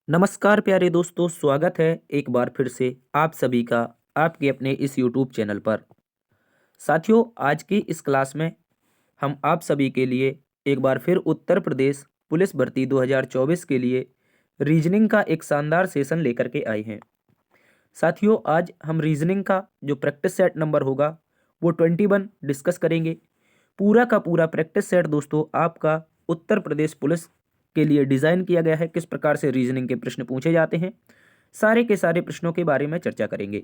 नमस्कार प्यारे दोस्तों, स्वागत है एक बार फिर से आप सभी का आपके अपने इस यूट्यूब चैनल पर। साथियों, आज की इस क्लास में हम आप सभी के लिए एक बार फिर उत्तर प्रदेश पुलिस भर्ती 2024 के लिए रीजनिंग का एक शानदार सेशन लेकर के आए हैं। साथियों, आज हम रीजनिंग का जो प्रैक्टिस सेट नंबर होगा वो 21 डिस्कस करेंगे। पूरा का पूरा प्रैक्टिस सेट दोस्तों आपका उत्तर प्रदेश पुलिस के लिए डिज़ाइन किया गया है। किस प्रकार से रीजनिंग के प्रश्न पूछे जाते हैं, सारे के सारे प्रश्नों के बारे में चर्चा करेंगे।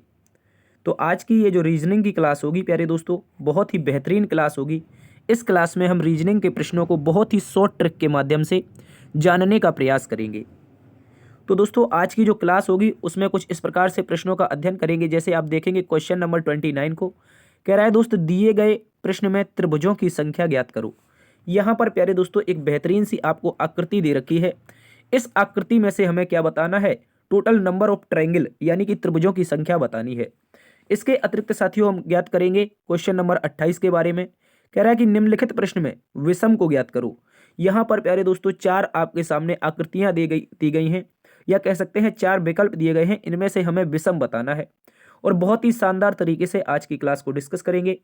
तो आज की ये जो रीजनिंग की क्लास होगी प्यारे दोस्तों, बहुत ही बेहतरीन क्लास होगी। इस क्लास में हम रीजनिंग के प्रश्नों को बहुत ही शॉर्ट ट्रिक के माध्यम से जानने का प्रयास करेंगे। तो दोस्तों, आज की जो क्लास होगी उसमें कुछ इस प्रकार से प्रश्नों का अध्ययन करेंगे। जैसे आप देखेंगे क्वेश्चन नंबर 29 को कह रहा है दोस्त, दिए गए प्रश्न में त्रिभुजों की संख्या ज्ञात करो। यहाँ पर प्यारे दोस्तों एक बेहतरीन सी आपको आकृति दे रखी है। इस आकृति में से हमें क्या बताना है? टोटल नंबर ऑफ ट्रायंगल यानी कि त्रिभुजों की संख्या बतानी है। इसके अतिरिक्त साथियों हम ज्ञात करेंगे क्वेश्चन नंबर 28 के बारे में। कह रहा है कि निम्नलिखित प्रश्न में विषम को ज्ञात करो। यहाँ पर प्यारे दोस्तों चार आपके सामने आकृतियां दी गई हैं, या कह सकते हैं चार विकल्प दिए गए हैं। इनमें से हमें विषम बताना है और बहुत ही शानदार तरीके से आज की क्लास को डिस्कस करेंगे।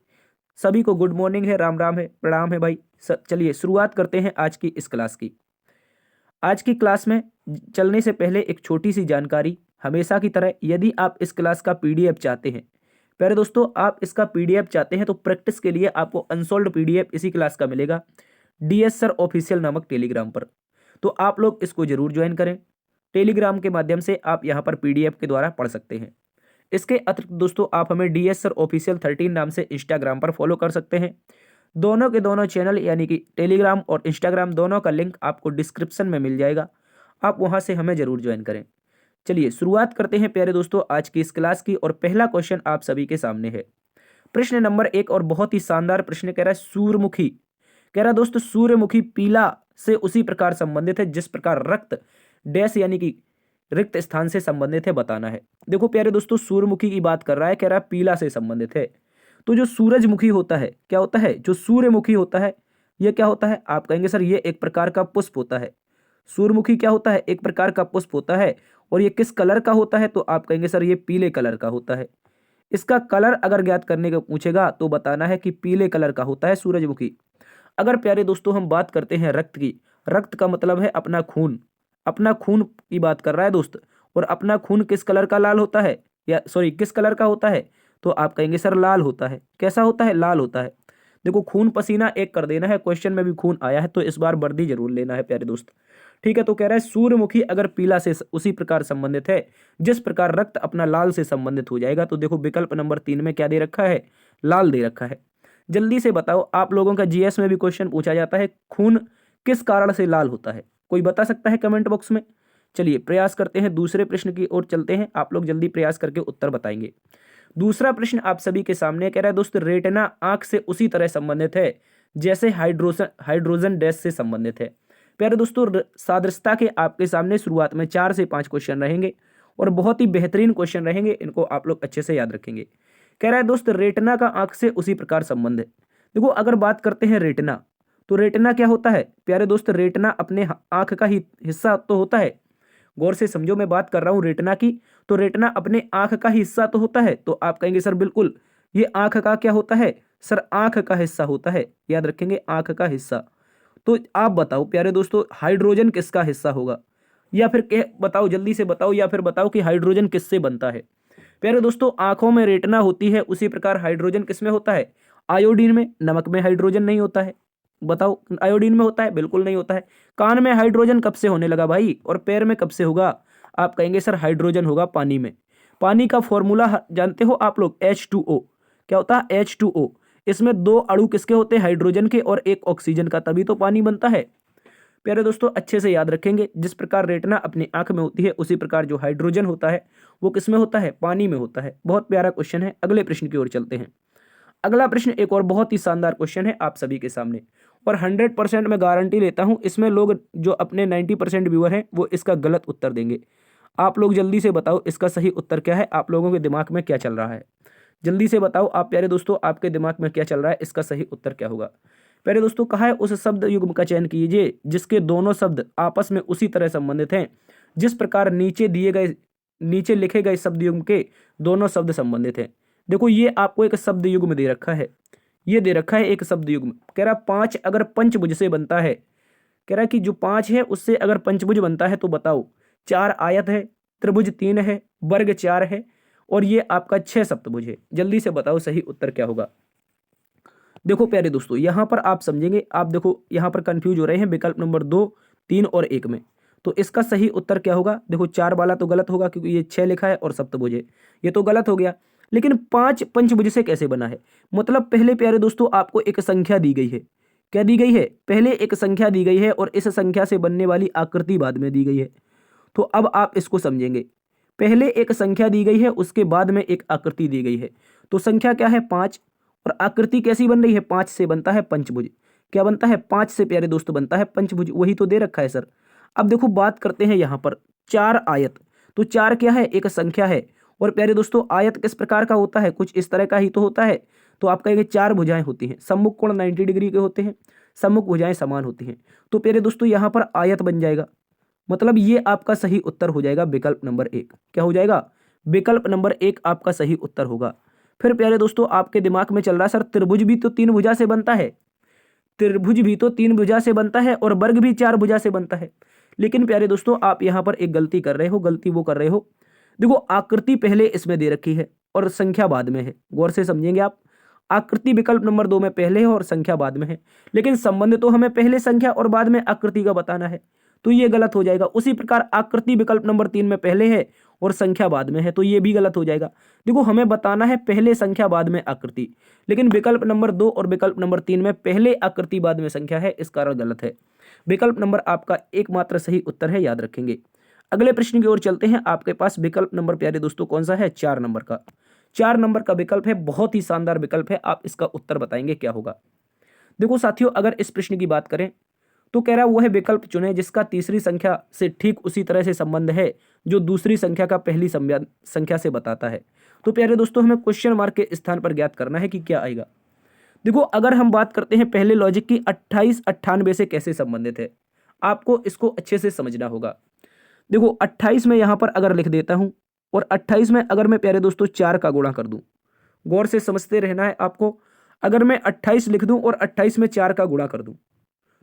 सभी को गुड मॉर्निंग है, राम राम है, प्रणाम है भाई। चलिए शुरुआत करते हैं आज की इस क्लास की। आज की क्लास में चलने से पहले एक छोटी सी जानकारी। हमेशा की तरह यदि आप इस क्लास का पीडीएफ चाहते हैं, प्यारे दोस्तों आप इसका पीडीएफ चाहते हैं, तो प्रैक्टिस के लिए आपको अनसोल्ड पीडीएफ इसी क्लास का मिलेगा डीएस सर ऑफिशियल नामक टेलीग्राम पर। तो आप लोग इसको जरूर ज्वाइन करें। टेलीग्राम के माध्यम से आप यहाँ पर पीडीएफ के द्वारा पढ़ सकते हैं। इसके अतिरिक्त दोस्तों आप हमें डीएस सर ऑफिशियल 13 नाम से इंस्टाग्राम पर फॉलो कर सकते हैं। दोनों के दोनों चैनल यानी कि टेलीग्राम और इंस्टाग्राम दोनों का लिंक आपको डिस्क्रिप्शन में मिल जाएगा। आप वहां से हमें जरूर ज्वाइन करें। चलिए शुरुआत करते हैं प्यारे दोस्तों आज की इस क्लास की, और पहला क्वेश्चन आप सभी के सामने है। प्रश्न नंबर 1 और बहुत ही शानदार प्रश्न कह रहा है सूर्यमुखी। कह रहा है दोस्तों सूर्यमुखी पीला से उसी प्रकार संबंधित है जिस प्रकार रक्त डैश यानी कि रिक्त स्थान से संबंधित है, बताना है। देखो प्यारे दोस्तों सूर्यमुखी की बात कर रहा है, कह रहा है पीला से संबंधित है। तो जो सूरजमुखी होता है क्या होता है? जो सूर्यमुखी होता है ये क्या होता है? आप कहेंगे सर ये एक प्रकार का पुष्प होता है। सूर्यमुखी क्या होता है? एक प्रकार का पुष्प होता है। और ये किस कलर का होता है? तो आप कहेंगे सर ये पीले कलर का होता है। इसका कलर अगर ज्ञात करने का पूछेगा तो बताना है कि पीले कलर का होता है सूरजमुखी। अगर प्यारे दोस्तों हम बात करते हैं रक्त की, रक्त का मतलब है अपना खून। अपना खून की बात कर रहा है दोस्त। और अपना खून किस कलर का लाल होता है, या सॉरी किस कलर का होता है? तो आप कहेंगे सर लाल होता है। कैसा होता है? लाल होता है। देखो खून पसीना एक कर देना है, क्वेश्चन में भी खून आया है तो इस बार वर्दी जरूर लेना है प्यारे दोस्त। ठीक है, तो कह रहा है सूर्यमुखी अगर पीला से उसी प्रकार संबंधित है जिस प्रकार रक्त अपना लाल से संबंधित हो जाएगा। तो देखो विकल्प नंबर 3 में क्या दे रखा है? लाल दे रखा है। जल्दी से बताओ, आप लोगों का जीएस में भी क्वेश्चन पूछा जाता है खून किस कारण से लाल होता है? कोई बता सकता है कमेंट बॉक्स में? चलिए प्रयास करते हैं, दूसरे प्रश्न की ओर चलते हैं। आप लोग जल्दी प्रयास करके उत्तर बताएंगे। दूसरा प्रश्न आप सभी के सामने कह रहा है दोस्त रेटिना आंख से उसी तरह संबंधित है जैसे हाइड्रोजन डैश से संबंधित है। प्यारे दोस्तों सादृश्यता के आपके सामने शुरुआत में 4 से 5 क्वेश्चन रहेंगे और बहुत ही बेहतरीन क्वेश्चन रहेंगे, इनको आप लोग अच्छे से याद रखेंगे। कह रहा है दोस्त रेटिना का आंख से उसी प्रकार संबंध है। देखो अगर बात करते हैं रेटिना, तो रेटिना क्या होता है? प्यारे दोस्त रेटिना अपने आंख का ही हिस्सा तो होता है। गौर से समझो, मैं बात कर रहा हूं रेटिना की, तो रेटिना अपने आंख का हिस्सा तो होता है। तो आप कहेंगे सर बिल्कुल ये आंख का क्या होता है? सर आंख का हिस्सा होता है, याद रखेंगे आंख का हिस्सा। तो आप बताओ प्यारे दोस्तों हाइड्रोजन किसका हिस्सा होगा? या फिर बताओ, जल्दी से बताओ, या फिर बताओ कि हाइड्रोजन किससे बनता है? प्यारे दोस्तों आंखों में रेटिना होती है, उसी प्रकार हाइड्रोजन किसमें होता है? आयोडीन में। नमक में हाइड्रोजन नहीं होता है। बताओ आयोडीन में होता है? बिल्कुल नहीं होता है। कान में हाइड्रोजन कब से होने लगा भाई? और पैर में कब से होगा? आप कहेंगे सर हाइड्रोजन होगा पानी में। पानी का फॉर्मूला जानते हो आप लोग? H2O। क्या होता है? H2O। इसमें 2 अणु किसके होते हैं? हाइड्रोजन के और 1 ऑक्सीजन का, तभी तो पानी बनता है। प्यारे दोस्तों अच्छे से याद रखेंगे, जिस प्रकार रेटिना अपनी आंख में होती है उसी प्रकार जो हाइड्रोजन होता है वो किसमें होता है? पानी में होता है। बहुत प्यारा क्वेश्चन है। अगले प्रश्न की ओर चलते हैं। अगला प्रश्न एक और बहुत ही शानदार क्वेश्चन है आप सभी के सामने, और 100% मैं गारंटी लेता हूं इसमें लोग जो अपने 90% व्यूअर हैं वो इसका गलत उत्तर देंगे। आप लोग जल्दी से बताओ इसका सही उत्तर क्या है? आप लोगों के दिमाग में क्या चल रहा है? जल्दी से बताओ आप प्यारे दोस्तों, आपके दिमाग में क्या चल रहा है? इसका सही उत्तर क्या होगा? प्यारे दोस्तों कहा है उस शब्द युग्म का चयन कीजिए जिसके दोनों शब्द आपस में उसी तरह संबंधित हैं जिस प्रकार नीचे लिखे गए शब्द युग्म के दोनों शब्द संबंधित हैं। देखो ये आपको एक शब्द युग्म दे रखा है, ये दे रखा है एक शब्द युग्म। कह रहा 5 अगर पंचभुज से बनता है, कह रहा कि जो 5 है उससे अगर पंचभुज बनता है तो बताओ। 4 आयत है, त्रिभुज 3 है, वर्ग 4 है और ये आपका 6 सप्तभुज है। जल्दी से बताओ सही उत्तर क्या होगा। देखो प्यारे दोस्तों यहां पर आप समझेंगे, आप देखो यहां पर कंफ्यूज हो रहे हैं विकल्प नंबर 2, 3 और 1 में। तो इसका सही उत्तर क्या होगा। देखो 4 वाला तो गलत होगा क्योंकि ये 6 लिखा है और सप्तभुज है, ये तो गलत हो गया। लेकिन 5 पंचभुज से कैसे बना है, मतलब पहले प्यारे दोस्तों आपको एक संख्या दी गई है। क्या दी गई है, पहले एक संख्या दी गई है और इस संख्या से बनने वाली आकृति बाद में दी गई है। तो अब आप इसको समझेंगे, पहले एक संख्या दी गई है उसके बाद में एक आकृति दी गई है। तो संख्या क्या है 5 और आकृति कैसी बन रही है, 5 से बनता है पंचभुज। क्या बनता है, 5 से प्यारे दोस्तों बनता है पंचभुज, वही तो दे रखा है सर। अब देखो बात करते हैं यहां पर 4 आयत। तो 4 क्या है, एक संख्या है और प्यारे दोस्तों आयत किस प्रकार का होता है, कुछ इस तरह का ही तो होता है। तो आप कहेंगे 4 भुजाएं होती हैं, सम्मुख कोण 90 डिग्री के होते हैं, सम्मुख भुजाएं समान होती हैं। तो प्यारे दोस्तों यहां पर आयत बन जाएगा, मतलब ये आपका सही उत्तर हो जाएगा विकल्प नंबर 1। क्या हो जाएगा, विकल्प नंबर 1 आपका सही उत्तर होगा। फिर प्यारे दोस्तों आपके दिमाग में चल रहा है सर त्रिभुज भी तो 3 भुजा से बनता है, त्रिभुज भी तो 3 भुजा से बनता है और वर्ग भी 4 भुजा से बनता है। लेकिन प्यारे दोस्तों आप यहां पर एक गलती कर रहे हो, गलती वो कर रहे हो, देखो आकृति पहले इसमें दे रखी है और संख्या बाद में है। गौर से समझेंगे आप, आकृति विकल्प नंबर 2 में पहले है और संख्या बाद में है, लेकिन संबंध तो हमें पहले संख्या और बाद में आकृति का बताना है, तो ये गलत हो जाएगा। उसी प्रकार आकृति विकल्प नंबर 3 में पहले है और संख्या बाद में है, तो ये भी गलत हो जाएगा। देखो हमें बताना है पहले संख्या बाद में आकृति, लेकिन विकल्प नंबर 2 और विकल्प नंबर 3 में पहले आकृति बाद में संख्या है, इस कारण गलत है। विकल्प नंबर आपका एकमात्र सही उत्तर है, याद रखेंगे। अगले प्रश्न की ओर चलते हैं। आपके पास विकल्प नंबर प्यारे दोस्तों कौन सा है, 4 नंबर का। 4 नंबर का विकल्प है, बहुत ही शानदार विकल्प है। आप इसका उत्तर बताएंगे क्या होगा। देखो साथियों अगर इस प्रश्न की बात करें तो कह रहा है वह विकल्प चुने जिसका तीसरी संख्या से ठीक उसी तरह से संबंध है जो दूसरी संख्या का पहली संख्या से बताता है। तो प्यारे दोस्तों हमें क्वेश्चन मार्क के स्थान पर ज्ञात करना है कि क्या आएगा। देखो अगर हम बात करते हैं पहले लॉजिक की 28 98 से कैसे संबंधित है, आपको इसको अच्छे से समझना होगा। देखो 28 में यहां पर अगर लिख देता हूं और 28 में अगर मैं प्यारे दोस्तों 4 का गुणा कर दूं, गौर से समझते रहना है आपको। अगर मैं 28 लिख दूं और 28 में 4 का गुणा कर दूं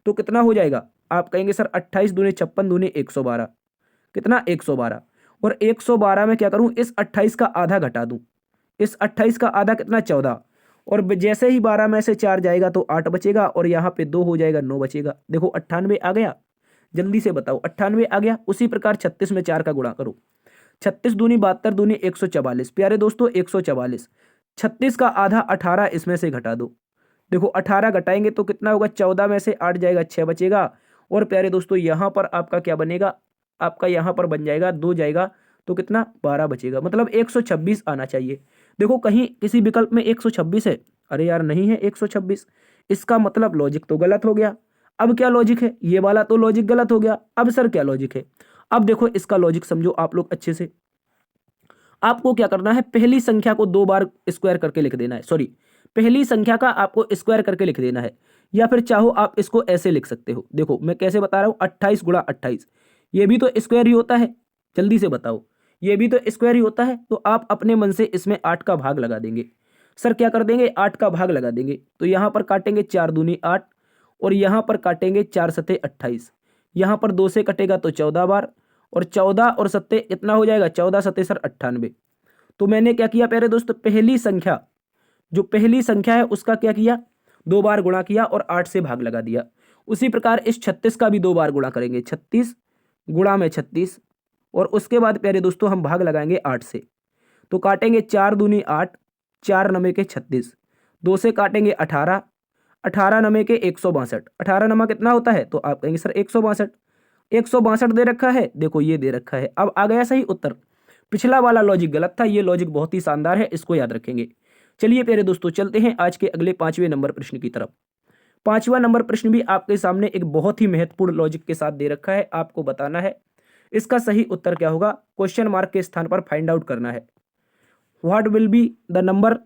तो कितना हो जाएगा। आप कहेंगे सर 28 दूनी 56 दूनी 112, कितना 112। और 112 में क्या करूं, इस 28 का आधा घटा दूं, इस 28 का आधा कितना 14, और जैसे ही 12 में से 4 जाएगा तो 8 बचेगा और यहाँ पे 2 हो जाएगा 9 बचेगा। देखो 98 आ गया, जल्दी से बताओ 98 आ गया। उसी प्रकार 36 में 4 का गुणा करो, 36 दूनी 72 दूनी 144, प्यारे दोस्तों 144। 36 का आधा 18 इसमें से घटा दो, देखो 18 घटाएंगे तो कितना होगा, 14 में से 8 जाएगा 6 बचेगा। और प्यारे दोस्तों यहाँ पर आपका क्या बनेगा, आपका यहाँ पर बन जाएगा 2 जाएगा तो कितना 12 बचेगा, मतलब 126 आना चाहिए। देखो कहीं किसी विकल्प में 126 है, अरे यार नहीं है 126, इसका मतलब लॉजिक तो गलत हो गया। अब क्या लॉजिक है, ये वाला तो लॉजिक गलत हो गया। अब सर क्या लॉजिक है, अब देखो इसका लॉजिक समझो आप लोग अच्छे से। आपको क्या करना है, पहली संख्या को 2 बार स्क्वायर करके लिख देना है, सॉरी पहली संख्या का आपको स्क्वायर करके लिख देना है, या फिर चाहो आप इसको ऐसे लिख सकते हो। देखो मैं कैसे बता रहा हूं, 28 गुणा 28, ये भी तो स्क्वायर ही होता है, जल्दी से बताओ ये भी तो स्क्वायर ही होता है। तो आप अपने मन से इसमें 8 का भाग लगा देंगे। सर क्या कर देंगे, 8 का भाग लगा देंगे, तो यहां पर काटेंगे 4 दूनी 8 और यहां पर काटेंगे 4 सते 28, यहां पर 2 से कटेगा तो 14 बार, और 14 और सत्ते कितना हो जाएगा, 14 सत्ते सर 98। तो मैंने क्या किया प्यारे दोस्तों, पहली संख्या जो पहली संख्या है उसका क्या किया, 2 बार गुणा किया और 8 से भाग लगा दिया। उसी प्रकार इस 36 का भी 2 बार गुणा करेंगे, 36 गुणा में 36, और उसके बाद प्यारे दोस्तों हम भाग लगाएंगे 8 से, तो काटेंगे 4 दूनी 8, 4 नमे के 36, 2 से काटेंगे 18, 18 नमे के 162, 18 नमा कितना होता है, तो आप कहेंगे सर 162, 162 दे रखा है, देखो ये दे रखा है। अब आ गया सही उत्तर। पिछला वाला लॉजिक गलत था, ये लॉजिक बहुत ही शानदार है, इसको याद रखेंगे। चलिए प्यारे दोस्तों चलते हैं आज के अगले 5वें नंबर प्रश्न की तरफ। 5वां नंबर प्रश्न भी आपके सामने एक बहुत ही महत्वपूर्ण लॉजिक के साथ दे रखा है, आपको बताना है इसका सही उत्तर क्या होगा। क्वेश्चन मार्क के स्थान पर फाइंड आउट करना है, what will be the number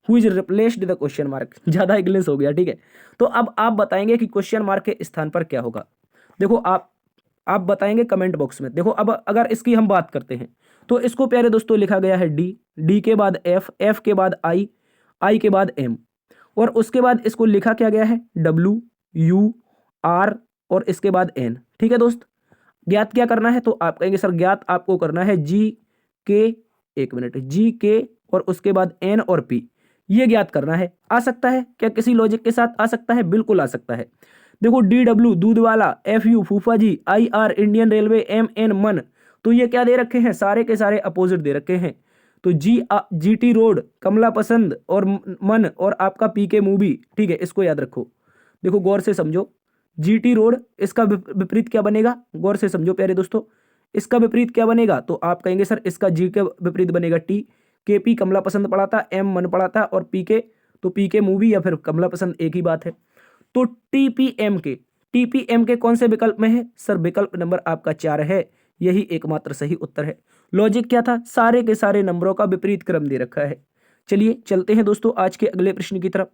who is replaced the question mark. ज्यादा इंग्लिश हो गया, ठीक है। तो अब आप बताएंगे कि क्वेश्चन मार्क के स्थान पर क्या होगा। देखो आप आप बताएंगे कमेंट बॉक्स में। देखो अब अगर इसकी हम बात करते हैं तो इसको प्यारे दोस्तों लिखा गया है डी, डी के बाद एफ, एफ के बाद आई, आई के बाद एम, और उसके बाद इसको लिखा क्या गया है डब्ल्यू, यू, आर और इसके बाद एन। ठीक है दोस्त, ज्ञात क्या करना है? तो आप कहेंगे सर ज्ञात आपको करना है जी के, एक मिनट, जी के और उसके बाद एन और पी, ये ज्ञात करना है। आ सकता है क्या किसी लॉजिक के साथ? आ सकता है, बिल्कुल आ सकता है। देखो डी डब्ल्यू दूध वाला, एफ यू फूफा जी, I R Indian railway, M N मन, तो ये क्या दे रखे हैं? सारे के सारे अपोजिट दे रखे हैं। तो जी टी रोड, कमला पसंद और मन और आपका पी के मूवी। ठीक है, इसको याद रखो। देखो गौर से समझो, जी टी रोड, इसका विपरीत क्या बनेगा? गौर से समझो प्यारे दोस्तों, इसका विपरीत क्या बनेगा? तो आप कहेंगे सर इसका जी के विपरीत बनेगा टी, के पी कमला पसंद पड़ा था, एम मन पड़ा था और पी के, तो पी के मूवी या फिर कमला पसंद एक ही बात है। तो टीपीएम के, टीपीएम के कौन से विकल्प में है? सर विकल्प नंबर आपका 4 है, यही एकमात्र सही उत्तर है। लॉजिक क्या था? सारे के सारे नंबरों का विपरीत क्रम दे रखा है। चलिए चलते हैं दोस्तों आज के अगले प्रश्न की तरफ।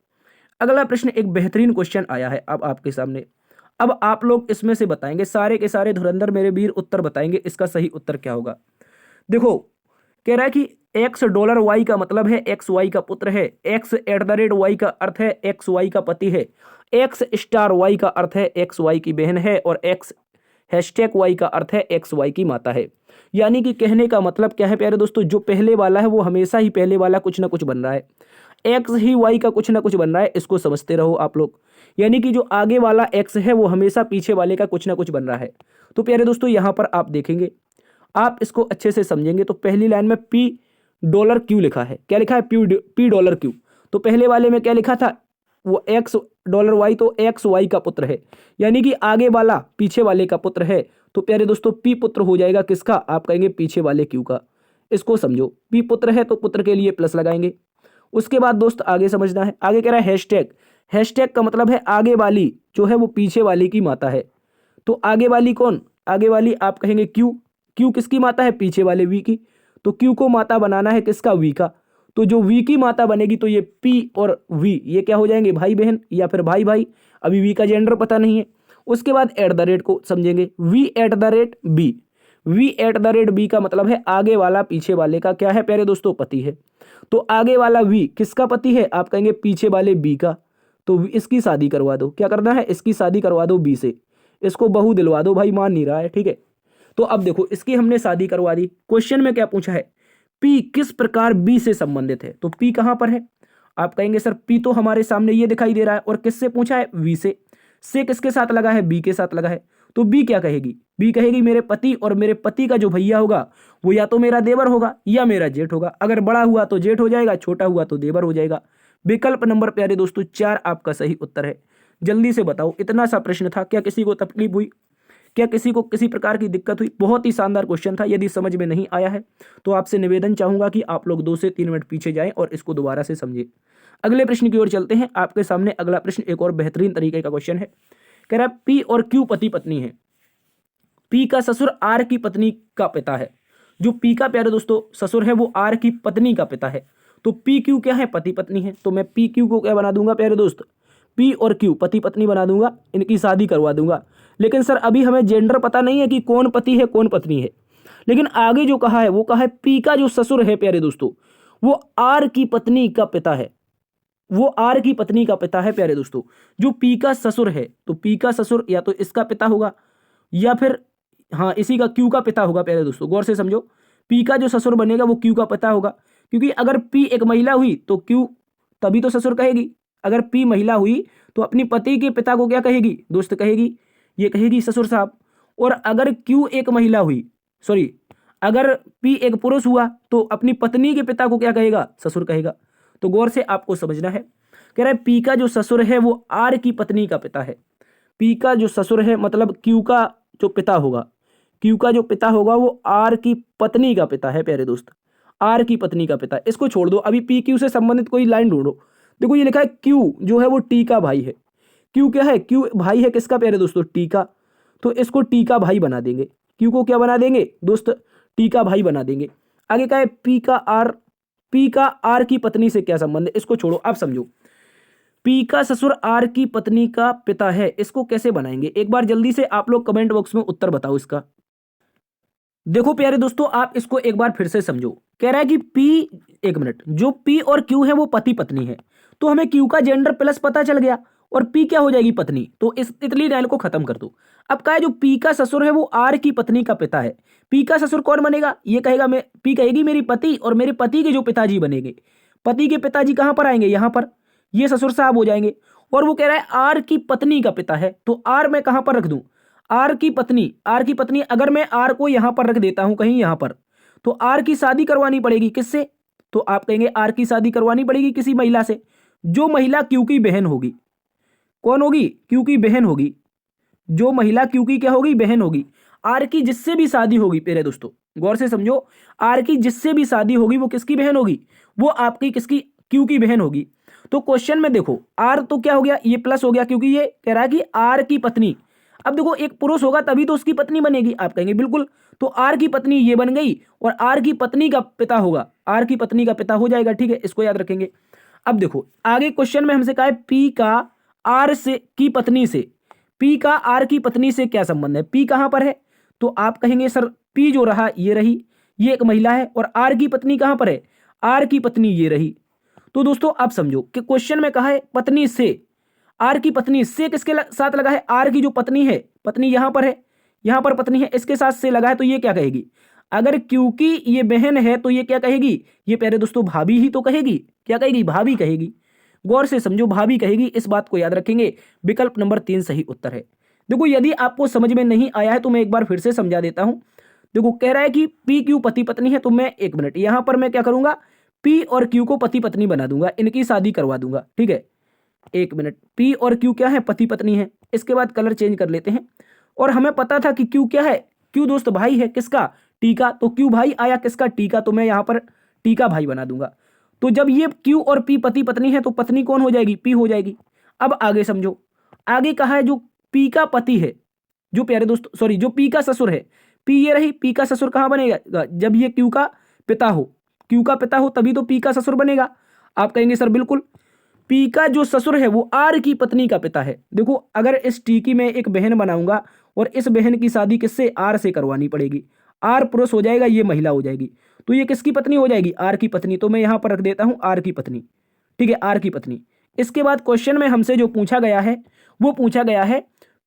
अगला प्रश्न एक बेहतरीन क्वेश्चन आया है अब आपके सामने। अब आप लोग इसमें से बताएंगे, सारे के सारे धुरंधर मेरे वीर उत्तर बताएंगे, इसका सही उत्तर क्या होगा। देखो कह रहा है कि एक्स डॉलर वाई का मतलब है एक्स वाई का पुत्र है, X at the rate Y का अर्थ है एक्स वाई का पति है, एक्स स्टार वाई का अर्थ है एक्स वाई की बहन है और एक्स हैशटैग वाई का अर्थ है एक्स वाई की माता है। यानी कि कहने का मतलब क्या है प्यारे दोस्तों, जो पहले वाला है वो हमेशा ही पहले वाला कुछ ना कुछ बन रहा है, एक्स ही वाई का कुछ ना कुछ बन रहा है, इसको समझते रहो आप लोग। यानी कि जो आगे वाला एक्स है वो हमेशा पीछे वाले का कुछ ना कुछ बन रहा है। तो प्यारे दोस्तों यहां पर आप देखेंगे, आप इसको अच्छे से समझेंगे तो पहली लाइन में पी डॉलर क्यू लिखा है। क्या लिखा है? P dollar Q. तो पहले वाले में क्या लिखा था? वो एक्स डॉलर वाई, तो एक्स वाई का पुत्र है, यानी कि आगे वाला पीछे वाले का पुत्र है। तो प्यारे दोस्तों पी पुत्र हो जाएगा किसका? आप कहेंगे पीछे वाले क्यू का। इसको समझो, पी पुत्र है तो पुत्र के लिए प्लस लगाएंगे। उसके बाद दोस्त आगे समझना है, आगे कह रहा है हैशटैग। हैशटैग का मतलब है आगे वाली जो है वो पीछे वाली की माता है। तो आगे वाली कौन? आगे वाली आप कहेंगे क्यू। क्यू किसकी माता है? पीछे वाले वी की। तो क्यू को माता बनाना है किसका? वी का। तो जो वी की माता बनेगी तो ये पी और वी ये क्या हो जाएंगे? भाई बहन या फिर भाई भाई। अभी वी का जेंडर पता नहीं है। उसके बाद एट द रेट को समझेंगे, V at the rate B. V at the rate B का मतलब है आगे वाला पीछे वाले का क्या है प्यारे दोस्तों? पति है। तो आगे वाला वी किसका पति है? आप कहेंगे पीछे वाले बी का। तो इसकी शादी करवा दो। क्या करना है? इसकी शादी करवा दो बी से। इसको बहू दिलवा दो, भाई मान नहीं रहा है। ठीक है, तो अब देखो इसकी हमने शादी करवा दी। क्वेश्चन में क्या पूछा है? पी किस प्रकार बी से संबंधित है। तो पी कहां पर है? आप कहेंगे सर पी तो हमारे सामने ये दिखाई दे रहा है, और किससे पूछा है? वी से किसके साथ लगा है? बी के साथ लगा है। तो बी क्या कहेगी? बी कहेगी मेरे पति, और मेरे पति का जो भैया होगा वो या तो मेरा देवर होगा या मेरा जेठ होगा। अगर बड़ा हुआ तो जेठ हो जाएगा, छोटा हुआ तो देवर हो जाएगा। विकल्प नंबर प्यारे दोस्तों 4 आपका सही उत्तर है। जल्दी से बताओ, इतना सा प्रश्न था, क्या किसी को तकलीफ हुई? क्या किसी को किसी प्रकार की दिक्कत हुई? बहुत ही शानदार क्वेश्चन था। यदि समझ में नहीं आया है तो आपसे निवेदन चाहूंगा कि आप लोग 2 से 3 मिनट पीछे जाएं और इसको दोबारा से समझें। अगले प्रश्न की ओर चलते हैं। आपके सामने अगला प्रश्न एक और बेहतरीन तरीके का क्वेश्चन है। कह रहा है पी और क्यू पति पत्नी है। पी का ससुर आर की पत्नी का पिता है। जो पी का प्यारे दोस्तों ससुर है वो आर की पत्नी का पिता है। तो पी क्यू क्या है? पति पत्नी है। तो मैं पी क्यू को क्या बना दूंगा प्यारे दोस्त? पी और क्यू पति पत्नी बना दूंगा, इनकी शादी करवा दूंगा। लेकिन सर अभी हमें जेंडर पता नहीं है कि कौन पति है कौन पत्नी है। लेकिन आगे जो कहा है वो कहा है पी का जो ससुर है प्यारे दोस्तों वो आर की पत्नी का पिता है। वो आर की पत्नी का पिता है प्यारे दोस्तों। जो पी का ससुर है तो पी का ससुर या तो इसका पिता होगा या फिर हाँ इसी का क्यू का पिता होगा प्यारे दोस्तों। गौर से समझो, पी का जो ससुर बनेगा वो क्यू का पिता होगा, क्योंकि अगर पी एक महिला हुई तो क्यू तभी तो ससुर कहेगी। अगर पी महिला हुई तो अपनी पति के पिता को क्या कहेगी दोस्त? कहेगी, ये कहेगी ससुर साहब। और अगर क्यू एक महिला हुई, सॉरी अगर पी एक पुरुष हुआ तो अपनी पत्नी के पिता को क्या कहेगा? ससुर कहेगा। तो गौर से आपको समझना है। कह रहा है पी का जो ससुर है वो आर की पत्नी का पिता है। पी का जो ससुर है मतलब क्यू का जो पिता होगा, क्यू का जो पिता होगा वो आर की पत्नी का पिता है प्यारे दोस्त। आर की पत्नी का पिता। इसको छोड़ दो, अभी पी क्यू से संबंधित कोई लाइन ढूंढो। देखो ये लिखा है क्यू जो है वो टी का भाई है। क्यू क्या है? क्यू भाई है किसका प्यारे दोस्तों? टी का। तो इसको टी का भाई बना देंगे। क्यू को क्या बना देंगे दोस्त? टी का भाई बना देंगे। आगे क्या है? पी का आर की पत्नी से क्या संबंध है? इसको छोड़ो, आप समझो। पी का ससुर आर की पत्नी का पिता है, इसको कैसे बनाएंगे? एक बार जल्दी से आप लोग कमेंट बॉक्स में उत्तर बताओ इसका। देखो प्यारे दोस्तों, आप इसको एक बार फिर से समझो। कह रहा है कि पी, एक मिनट, जो पी और क्यू है वो पति पत्नी है, तो हमें क्यू का जेंडर प्लस पता चल गया और पी क्या हो जाएगी? पत्नी। तो इस इतनी लाइन को खत्म कर दो। अब कहा है जो पी का ससुर है वो आर की पत्नी का पिता है। पी का ससुर कौन बनेगा? ये कहेगा, मैं पी कहेगी मेरी पति, और मेरे पति के जो पिताजी बनेंगे, पति के पिताजी कहां पर आएंगे? यहां पर, ये ससुर साहब हो जाएंगे। और वो कह रहा है आर की पत्नी का पिता है, तो आर मैं कहां पर रख दूं? आर की पत्नी, आर की पत्नी, अगर मैं आर को यहां पर रख देता हूं कहीं यहां पर, तो आर की शादी करवानी पड़ेगी किससे? तो आप कहेंगे आर की शादी करवानी पड़ेगी किसी महिला से, जो महिला क्यू की बहन होगी। कौन होगी? क्यू की बहन होगी। जो महिला क्यू की क्या होगी? बहन होगी। आर की जिससे भी शादी होगी, मेरे दोस्तों गौर से समझो, आर की जिससे भी शादी होगी वो किसकी बहन होगी? वो आपकी किसकी? क्यू की बहन होगी। तो क्वेश्चन में देखो, आर तो क्या हो गया? ये प्लस हो गया, क्योंकि ये कह रहा है कि आर की पत्नी। अब देखो, एक पुरुष होगा तभी तो उसकी पत्नी बनेगी। आप कहेंगे बिल्कुल, तो आर की पत्नी ये बन गई, और आर की पत्नी का पिता होगा, आर की पत्नी का पिता हो जाएगा। ठीक है, इसको याद रखेंगे। अब देखो आगे क्वेश्चन में हमसे कहा है पी का आर से की पत्नी से, पी का आर की पत्नी से क्या संबंध है? पी कहां पर है? तो आप कहेंगे सर पी जो रहा ये रही, ये एक महिला है, और आर की पत्नी कहां पर है? आर की पत्नी ये रही। तो दोस्तों आप समझो कि क्वेश्चन में कहा है पत्नी से, आर की पत्नी से किसके साथ लगा है? आर की जो पत्नी है, पत्नी यहां पर है, यहां पर पत्नी है, इसके साथ से लगा है, तो ये क्या कहेगी? अगर क्योंकि ये बहन है तो ये क्या कहेगी? ये प्यारे दोस्तों भाभी ही तो कहेगी। क्या कहेगी? भाभी कहेगी। गौर से समझो, भाभी कहेगी, इस बात को याद रखेंगे। विकल्प नंबर 3 सही उत्तर है। देखो यदि आपको समझ में नहीं आया है तो मैं एक बार फिर से समझा देता हूं। देखो कह रहा है कि पी क्यू पति पत्नी है, तो मैं एक मिनट यहां पर मैं क्या करूंगा? पी और क्यू को पति पत्नी बना दूंगा, इनकी शादी करवा दूंगा। ठीक है, एक मिनट, पी और क्यू क्या है? पति पत्नी है। इसके बाद कलर चेंज कर लेते हैं। और हमें पता था कि क्यू क्या है? क्यू दोस्त भाई है, किसका? टी का। तो क्यू भाई आया किसका? टी का। तो मैं यहां पर टी का भाई बना दूंगा। तो जब ये क्यू और पी पति पत्नी है तो पत्नी कौन हो जाएगी? पी हो जाएगी। अब आगे समझो, आगे कहा है जो पी का पति है, जो प्यारे दोस्त सॉरी जो पी का ससुर है, पी ये रही, पी का ससुर कहां बनेगा? जब ये क्यू का पिता हो, क्यू का पिता हो तभी तो पी का ससुर बनेगा। आप कहेंगे सर बिल्कुल, पी का जो ससुर है वो आर की पत्नी का पिता है। देखो अगर इस टी की मैं एक बहन बनाऊंगा और इस बहन की शादी किससे? आर से करवानी पड़ेगी। आर पुरुष हो जाएगा, ये महिला हो जाएगी, तो ये किसकी पत्नी हो जाएगी? आर की पत्नी। तो मैं यहां पर रख देता हूं आर की पत्नी। ठीक है, आर की पत्नी। इसके बाद क्वेश्चन में हमसे जो पूछा गया है वो पूछा गया है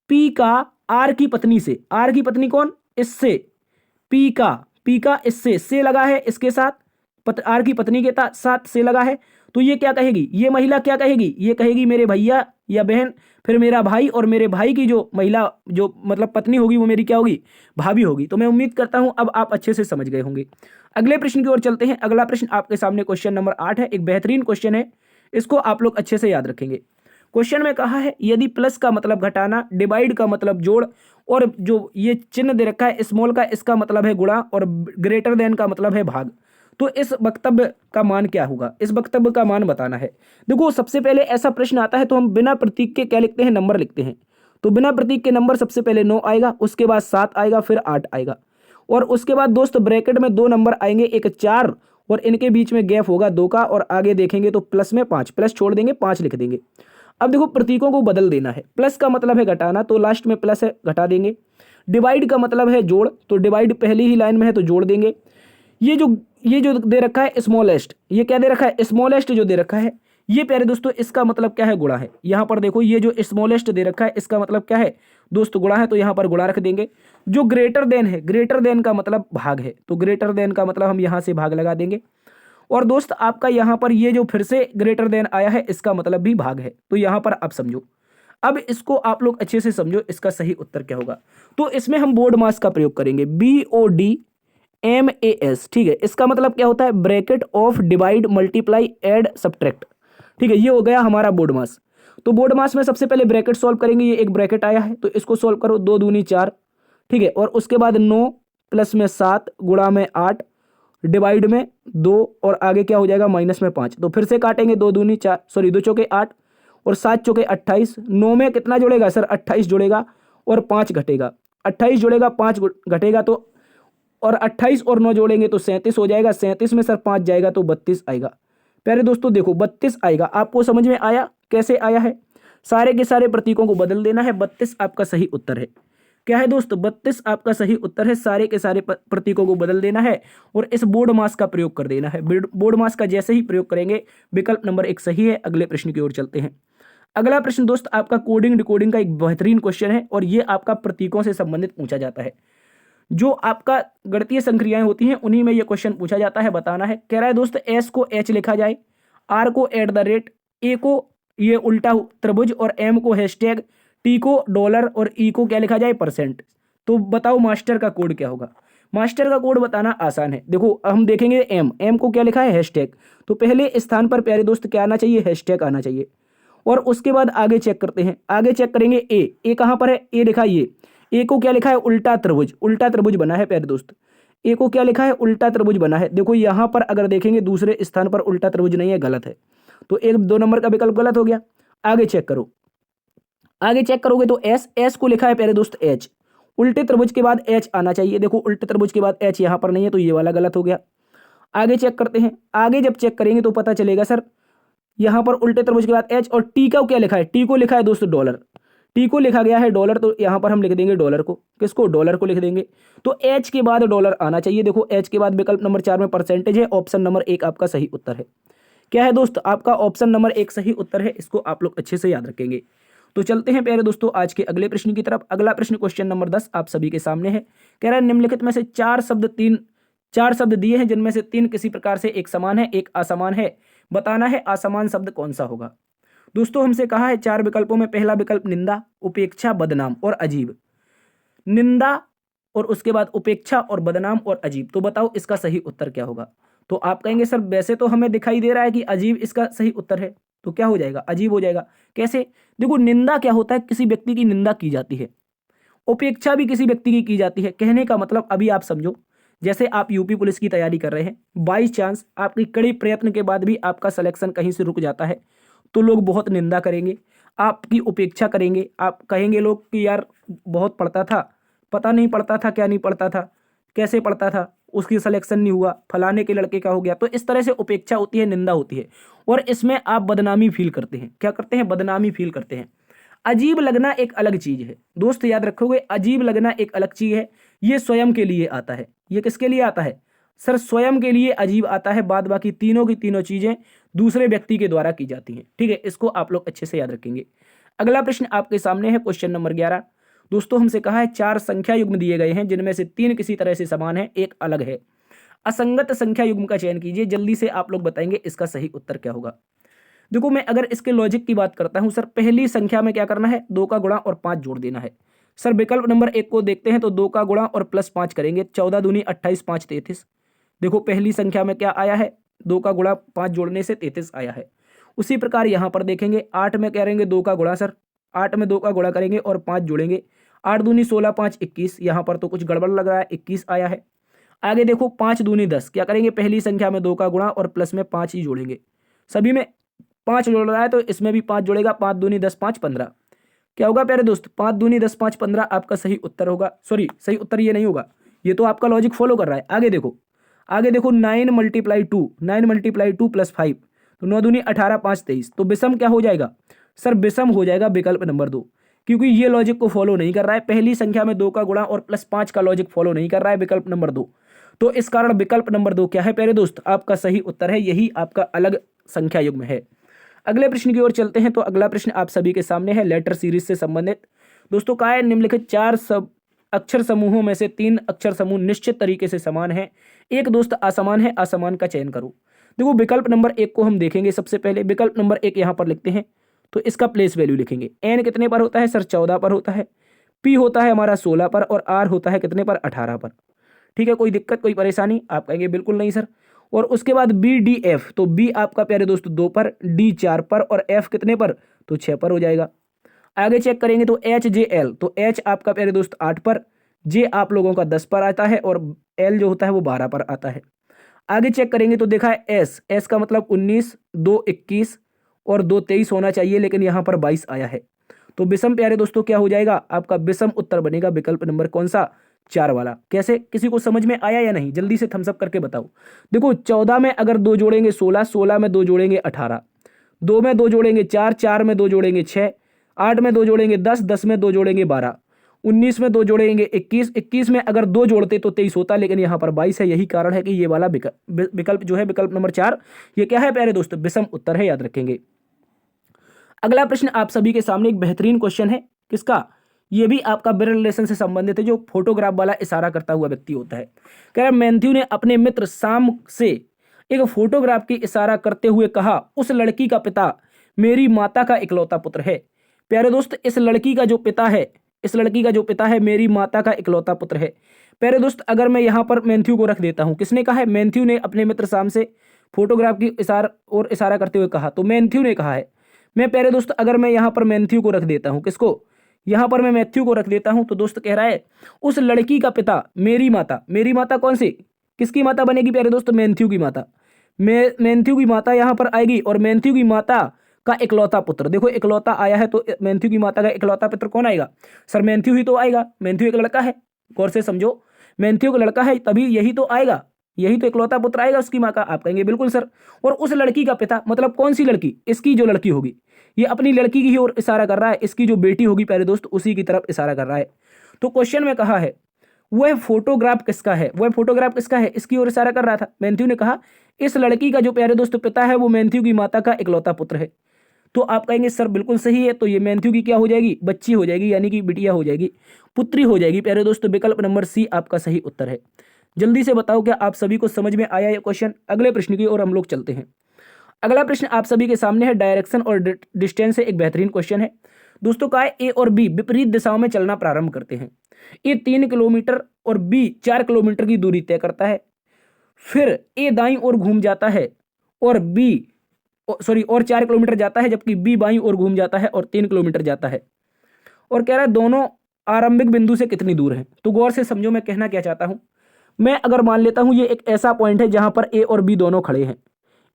पी का आर की पत्नी से। आर की पत्नी कौन? इससे। पी का इससे, से लगा है इसके साथ, आर की पत्नी के साथ से लगा है, तो ये क्या कहेगी? ये महिला क्या कहेगी? ये कहेगी मेरे भैया या बहन, फिर मेरा भाई, और मेरे भाई की जो महिला जो मतलब पत्नी होगी वो मेरी क्या होगी? भाभी होगी। तो मैं उम्मीद करता हूं अब आप अच्छे से समझ गए होंगे। अगले प्रश्न की ओर चलते हैं। अगला प्रश्न आपके सामने क्वेश्चन नंबर 8 है। एक बेहतरीन क्वेश्चन है, इसको आप लोग अच्छे से याद रखेंगे। क्वेश्चन में कहा है यदि प्लस का मतलब घटाना, डिवाइड का मतलब जोड़, और जो ये चिन्ह दे रखा है स्मॉल का, इसका मतलब है गुणा, और ग्रेटर देन का मतलब है भाग, तो इस वक्तव्य का मान क्या होगा? इस वक्तव्य का मान बताना है। देखो सबसे पहले ऐसा प्रश्न आता है तो हम बिना प्रतीक के क्या लिखते हैं? नंबर लिखते हैं। तो बिना प्रतीक के नंबर सबसे पहले 9 आएगा, उसके बाद 7 आएगा, फिर 8 आएगा, और उसके बाद दोस्त ब्रैकेट में 2 नंबर आएंगे, एक 4, और इनके बीच में गैप होगा 2 का, और आगे देखेंगे तो प्लस में 5, प्लस छोड़ देंगे 5 लिख देंगे। अब देखो प्रतीकों को बदल देना है। प्लस का मतलब है घटाना, तो लास्ट में प्लस है, घटा देंगे। डिवाइड का मतलब है जोड़, तो डिवाइड पहली ही लाइन में है तो जोड़ देंगे। ये जो दे रखा है स्मॉलेस्ट, ये क्या दे रखा है? स्मॉलेस्ट जो दे रखा है, ये प्यारे दोस्तों इसका मतलब क्या है? गुणा है। यहां पर देखो ये जो स्मॉलेस्ट दे रखा है इसका मतलब क्या है दोस्त? गुणा है, तो यहां पर गुणा रख देंगे। जो ग्रेटर देन है, ग्रेटर देन का मतलब भाग है, तो ग्रेटर देन का मतलब हम यहां से भाग लगा देंगे। और दोस्त आपका यहां पर ये जो फिर से ग्रेटर देन आया है इसका मतलब भी भाग है, तो यहां पर आप समझो। अब इसको आप लोग अच्छे से समझो, इसका सही उत्तर क्या होगा? तो इसमें हम बोर्ड मास का प्रयोग करेंगे, BODMAS। ठीक है, इसका मतलब क्या होता है? Bracket of divide multiply add subtract. ठीक है, ये हो गया हमारा बोर्ड मास। तो बोर्ड मास में सबसे पहले ब्रैकेट सॉल्व करेंगे। ये एक ब्रैकेट आया है तो इसको सॉल्व करो, 2 दूनी 4। ठीक है, और उसके बाद 9 प्लस में 7 गुणा में 8 डिवाइड में 2, और आगे क्या हो जाएगा? माइनस में 5। तो फिर से काटेंगे, 2 दूनी 4, सॉरी 2 चौके 8 और 7 चौके 28। 9 में कितना जुड़ेगा सर? 28 जुड़ेगा, और 5 घटेगा। 28 जुड़ेगा, 5 घटेगा, तो और 28 और 9 जोड़ेंगे तो 37 हो जाएगा। 37 में सर 5 जाएगा तो 32 आएगा। प्यारे दोस्तों देखो 32 आएगा। आपको समझ में आया कैसे आया है? सारे के सारे प्रतीकों को बदल देना है। 32 आपका सही उत्तर है। क्या है दोस्त? 32 आपका सही उत्तर है। सारे के सारे प्रतीकों को बदल देना है और इस बोर्ड मास का प्रयोग कर देना है। बोर्ड मास का जैसे ही प्रयोग करेंगे विकल्प नंबर 1 सही है। अगले प्रश्न की ओर चलते हैं। अगला प्रश्न दोस्त आपका कोडिंग डिकोडिंग का एक बेहतरीन क्वेश्चन है और ये आपका प्रतीकों से संबंधित पूछा जाता है। जो आपका गणितीय संक्रियाएं होती हैं उन्हीं में ये क्वेश्चन पूछा जाता है। बताना है। कह रहा है दोस्त एस को एच लिखा जाए, आर को @ ए को ये उल्टा त्रिभुज और एम को हैशटैग, टी को डॉलर और ई को क्या लिखा जाए? %। तो बताओ मास्टर का कोड क्या होगा? मास्टर का कोड बताना आसान है। देखो हम देखेंगे एम को क्या लिखा है? हैशटैग। तो पहले स्थान पर प्यारे दोस्त क्या आना चाहिए? हैशटैग आना चाहिए। और उसके बाद आगे चेक करते हैं। आगे चेक करेंगे ए कहां पर है? ए लिखा है ये। ए को क्या लिखा है? उल्टा त्रिभुज। उल्टा त्रिभुज बना है प्यारे दोस्त। ए को क्या लिखा है? उल्टा त्रिभुज बना है। देखो यहां पर अगर देखेंगे दूसरे स्थान पर उल्टा त्रिभुज नहीं है, गलत है। तो 1-2 नंबर का विकल्प गलत हो गया। आगे चेक करो। आगे चेक करोगे तो एस को लिखा है प्यारे दोस्त एच। उल्टे त्रिभुज के बाद एच आना चाहिए। देखो उल्टे त्रिभुज के बाद एच यहां पर नहीं है, तो ये वाला गलत हो गया। आगे चेक करते हैं। आगे जब चेक करेंगे तो पता चलेगा सर यहां पर उल्टे त्रिभुज के बाद एच और टी का क्या लिखा है? टी को लिखा है दोस्तों डॉलर। टी को लिखा गया है डॉलर, तो यहां पर हम लिख देंगे डॉलर को। किसको? डॉलर को लिख देंगे। तो एच के बाद डॉलर आना चाहिए। देखो एच के बाद विकल्प नंबर 4 में परसेंटेज है। ऑप्शन नंबर 1 आपका सही उत्तर है। क्या है दोस्त? आपका ऑप्शन नंबर 1 सही उत्तर है। इसको आप लोग अच्छे से याद रखेंगे। तो चलते हैं प्यारे दोस्तों आज के अगले प्रश्न की तरफ। अगला प्रश्न क्वेश्चन नंबर 10 आप सभी के सामने है। कह रहा है निम्नलिखित में से चार शब्द दिए हैं जिनमें से 3 किसी प्रकार से एक समान है एक असमान है। बताना है असमान शब्द कौन सा होगा। दोस्तों हमसे कहा है 4 विकल्पों में पहला विकल्प निंदा, उपेक्षा, बदनाम और अजीब। निंदा और उसके बाद उपेक्षा और बदनाम और अजीब। तो बताओ इसका सही उत्तर क्या होगा? तो आप कहेंगे सर वैसे तो हमें दिखाई दे रहा है कि अजीब इसका सही उत्तर है, तो क्या हो जाएगा? अजीब हो जाएगा। कैसे? देखो निंदा क्या होता है? किसी व्यक्ति की निंदा की जाती है। उपेक्षा भी किसी व्यक्ति की जाती है। कहने का मतलब अभी आप समझो, जैसे आप यूपी पुलिस की तैयारी कर रहे हैं, बाई चांस आपकी कड़ी प्रयत्न के बाद भी आपका सिलेक्शन कहीं से रुक जाता है, तो लोग बहुत निंदा करेंगे, आपकी उपेक्षा करेंगे। आप कहेंगे लोग कि यार बहुत पढ़ता था, पता नहीं पढ़ता था, क्या नहीं पढ़ता था, कैसे पढ़ता था, उसकी सिलेक्शन नहीं हुआ, फलाने के लड़के का हो गया। तो इस तरह से उपेक्षा होती है, निंदा होती है, और इसमें आप बदनामी फील करते हैं। क्या करते हैं? बदनामी फील करते हैं। अजीब लगना एक अलग चीज है दोस्त, याद रखोगे। अजीब लगना एक अलग चीज है। ये स्वयं के लिए आता है। ये किसके लिए आता है? सर स्वयं के लिए अजीब आता है। बाद बाकी तीनों की तीनों चीजें दूसरे व्यक्ति के द्वारा की जाती हैं। ठीक है, इसको आप लोग अच्छे से याद रखेंगे। अगला प्रश्न आपके सामने है क्वेश्चन नंबर 11। दोस्तों हमसे कहा है 4 संख्या युग्म दिए गए हैं जिनमें से 3 किसी तरह से समान है, एक अलग है। असंगत संख्या युग्म का चयन कीजिए। जल्दी से आप लोग बताएंगे इसका सही उत्तर क्या होगा। देखो मैं अगर इसके लॉजिक की बात करता हूं सर, पहली संख्या में क्या करना है? 2 का गुणा और 5 जोड़ देना है। सर विकल्प नंबर 1 को देखते हैं तो 2 का गुणा और +5 करेंगे, 14 दूनी 28, 5 33। देखो पहली संख्या में क्या आया है? 2 का गुणा 5 जोड़ने से 33 आया है। उसी प्रकार यहां पर देखेंगे 8 में करेंगे 2 का गुणा। सर 8 में 2 का गुणा करेंगे और 5 जोड़ेंगे, 8 दूनी 16, 5 21। यहां पर तो कुछ गड़बड़ लग रहा है, 21 आया है। आगे देखो 5 दूनी 10। क्या करेंगे? पहली संख्या में 2 का गुणा और प्लस में 5 ही जोड़ेंगे। सभी में 5 जोड़ रहा है तो इसमें भी 5 जोड़ेगा, 5 दूनी 10, 5 15। क्या होगा प्यारे दोस्त? 5 दूनी 10, 5 15 आपका सही उत्तर होगा। सॉरी, सही उत्तर ये नहीं होगा, ये तो आपका लॉजिक फॉलो कर रहा है। आगे देखो 9 × 2, 9 × 2 + 5, तो 9 दूनी 18, 5 23। तो विषम क्या हो जाएगा? सर विषम हो जाएगा विकल्प नंबर 2, क्योंकि ये लॉजिक को फॉलो नहीं कर रहा है। पहली संख्या में 2 का गुणा और +5 का लॉजिक फॉलो नहीं कर रहा है विकल्प नंबर 2। तो इस कारण विकल्प नंबर 2 क्या है प्यारे दोस्त? आपका सही उत्तर है। यही आपका अलग संख्या युग्म है। अगले प्रश्न की ओर चलते हैं। तो अगला प्रश्न आप सभी के सामने है लेटर सीरीज से संबंधित। दोस्तों का है निम्नलिखित 4 अक्षर समूहों में से 3 अक्षर समूह निश्चित तरीके से समान है, एक दोस्त असमान है, असमान का चयन करो। देखो विकल्प नंबर 1 को हम देखेंगे। सबसे पहले विकल्प नंबर 1 यहां पर लिखते हैं, तो इसका प्लेस वैल्यू लिखेंगे। एन कितने पर होता है? सर 14 पर होता है। पी होता है हमारा 16 पर, और आर होता है कितने पर? 18 पर। ठीक है, कोई दिक्कत, कोई परेशानी? आप कहेंगे बिल्कुल नहीं सर। और उसके बाद बी डी एफ, तो बी आपका प्यारे दोस्त 2 पर, डी 4 पर, और एफ कितने पर? तो 6 पर हो जाएगा। आगे चेक करेंगे तो एच जे एल, तो एच आपका प्यारे दोस्त 8 पर, जे आप लोगों का 10 पर आता है, और एल जो होता है वो 12 पर आता है। आगे चेक करेंगे तो देखा है एस का मतलब 19, 2 21 और 2 23 होना चाहिए, लेकिन यहां पर 22 आया है। तो विषम प्यारे दोस्तों क्या हो जाएगा? आपका विषम उत्तर बनेगा विकल्प नंबर कौन सा? 4 वाला। कैसे? किसी को समझ में आया या नहीं? जल्दी से थम्स अप करके बताओ। देखो 14 में अगर 2 जोड़ेंगे 16, 16 में 2 जोड़ेंगे 18, 2 में 2 जोड़ेंगे 4, 4 में 2 जोड़ेंगे 6, 8 में 2 जोड़ेंगे 10, 10 में 2 जोड़ेंगे 12, 19 में 2 जोड़ेंगे 21, 21 में अगर 2 जोड़ते तो 23 होता, लेकिन यहाँ पर 22 है। यही कारण है कि ये वाला विकल्प जो है, विकल्प नंबर 4, ये क्या है प्यारे दोस्त, विषम उत्तर है, याद रखेंगे। अगला प्रश्न आप सभी के सामने एक बेहतरीन क्वेश्चन है, किसका, ये भी आपका ब्लड रिलेशन से संबंधित है, जो फोटोग्राफ वाला इशारा करता हुआ व्यक्ति होता है। कह रहा मैथ्यू ने अपने मित्र साम से एक फोटोग्राफ की इशारा करते हुए कहा, उस लड़की का पिता मेरी माता का इकलौता पुत्र है। प्यारे दोस्त, इस लड़की का जो पिता है, इस लड़की का जो पिता है मेरी माता का इकलौता पुत्र है। प्यारे दोस्त, अगर मैं यहाँ पर मैथ्यू को रख देता हूँ, किसने कहा है, मैथ्यू ने अपने मित्र साम से फोटोग्राफ की इशारा करते हुए कहा, तो मैथ्यू ने कहा है। मैं प्यारे दोस्त अगर मैं यहाँ पर मैथ्यू को रख देता हूँ, किसको, यहाँ पर मैं मैथ्यू को रख देता हूँ, तो दोस्त कह रहा है उस लड़की का पिता मेरी माता कौन सी, किसकी माता बनेगी प्यारे दोस्त, मैथ्यू की माता। मैथ्यू की माता यहाँ पर आएगी, और मैथ्यू की माता का इकलौता पुत्र, देखो इकलौता आया है तो मैथ्यू की माता का इकलौता पुत्र कौन आएगा, सर मैथ्यू ही तो आएगा। मैथ्यू एक लड़का है, गौर से समझो, मैथ्यू का लड़का है, तभी यही तो आएगा, यही तो इकलौता पुत्र आएगा उसकी माँ का। आप कहेंगे बिल्कुल सर। और उस लड़की का पिता मतलब कौन सी लड़की, इसकी जो लड़की होगी, ये अपनी लड़की की ओर इशारा कर रहा है, इसकी जो बेटी होगी प्यारे दोस्त उसी की तरफ इशारा कर रहा है। तो क्वेश्चन में कहा है वह फोटोग्राफ किसका है, वह फोटोग्राफ किसका है, इसकी ओर इशारा कर रहा था। मैथ्यू ने कहा इस लड़की का जो प्यारे दोस्त पिता है वो मैथ्यू की माता का इकलौता पुत्र है। तो आप कहेंगे सर बिल्कुल सही है, तो ये मैथ्यू की क्या हो जाएगी, बच्ची हो जाएगी, यानी कि बिटिया हो जाएगी, पुत्री हो जाएगी प्यारे दोस्तों। विकल्प नंबर सी आपका सही उत्तर है। जल्दी से बताओ क्या आप सभी को समझ में आया ये क्वेश्चन। अगले प्रश्न की ओर हम लोग चलते हैं। अगला प्रश्न आप सभी के सामने है, डायरेक्शन और डिस्टेंस से एक बेहतरीन क्वेश्चन है दोस्तों। का ए और बी विपरीत दिशाओं में चलना प्रारंभ करते हैं। ए 3 किलोमीटर और बी 4 किलोमीटर की दूरी तय करता है। फिर ए दाईं ओर घूम जाता है और और 4 किलोमीटर जाता है, जबकि बी बाईं ओर घूम जाता है और 3 किलोमीटर जाता है। और कह रहा है दोनों आरंभिक बिंदु से कितनी दूर है। तो गौर से समझो मैं कहना क्या चाहता हूं। मैं अगर मान लेता हूं ये एक ऐसा पॉइंट है जहां पर ए और बी दोनों खड़े हैं,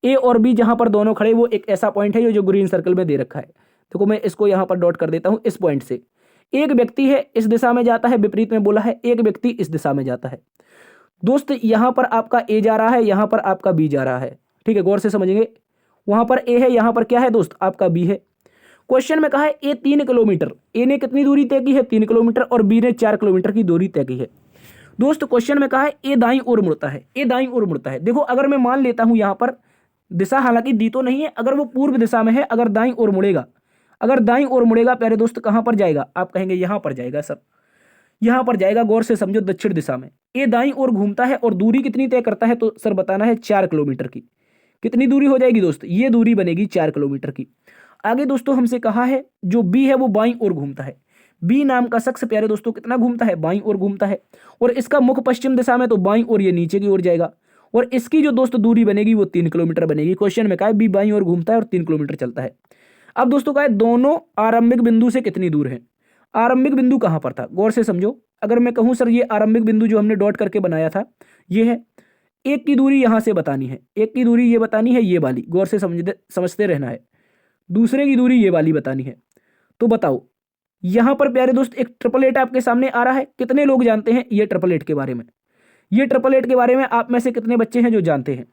ए और बी जहां पर दोनों खड़े, वो एक ऐसा पॉइंट है ये जो ग्रीन सर्कल में दे रखा है। देखो मैं इसको यहां पर डॉट कर देता हूं। इस पॉइंट से एक व्यक्ति है इस दिशा में जाता है, विपरीत में बोला है, एक व्यक्ति इस दिशा में जाता है। दोस्त यहां पर आपका ए जा रहा है, यहां पर आपका बी जा रहा है, ठीक है, गौर से समझेंगे। वहां पर ए है, यहां पर क्या है दोस्त, आपका बी है। क्वेश्चन में कहा है ए 3 किलोमीटर, ए ने कितनी दूरी तय की है, 3 किलोमीटर, और बी ने 4 किलोमीटर की दूरी तय की है। दोस्त क्वेश्चन में कहा है ए दाईं ओर मुड़ता है, ए दाईं ओर मुड़ता है। देखो अगर मैं मान लेता हूं यहां पर दिशा हालांकि दी तो नहीं है, अगर वो पूर्व दिशा में है, अगर दाईं ओर मुड़ेगा, अगर दाईं ओर मुड़ेगा प्यारे दोस्त कहां पर जाएगा, आप कहेंगे यहां पर जाएगा सर, यहां पर जाएगा। गौर से समझो, दक्षिण दिशा में ए दाईं ओर घूमता है और दूरी कितनी तय करता है, तो सर बताना है 4 किलोमीटर की। कितनी दूरी हो जाएगी दोस्त, ये दूरी बनेगी 4 किलोमीटर की। आगे दोस्तों हमसे कहा है जो बी है वो बाईं ओर घूमता है। बी नाम का शख्स प्यारे दोस्तों कितना घूमता है, बाईं ओर घूमता है, और इसका मुख पश्चिम दिशा में, तो बाईं ओर ये नीचे की ओर जाएगा, और इसकी जो दोस्त दूरी बनेगी वो 3 किलोमीटर बनेगी। क्वेश्चन में कहा है बी बाईं ओर घूमता है और 3 किलोमीटर चलता है। अब दोस्तों कहा है दोनों आरंभिक बिंदु से कितनी दूर है। आरंभिक बिंदु कहां पर था, गौर से समझो। अगर मैं कहूं सर ये आरंभिक बिंदु जो हमने डॉट करके बनाया था ये है, एक की दूरी यहां से बतानी है, एक की दूरी ये बतानी है, ये वाली, गौर से समझते रहना है। दूसरे की दूरी ये वाली बतानी है। तो बताओ यहां पर प्यारे दोस्त एक ट्रिपल एट आपके सामने आ रहा है। कितने लोग जानते हैं ये ट्रिपल एट के बारे में, ये ट्रिपल एट के बारे में आप में से कितने बच्चे हैं जो जानते हैं।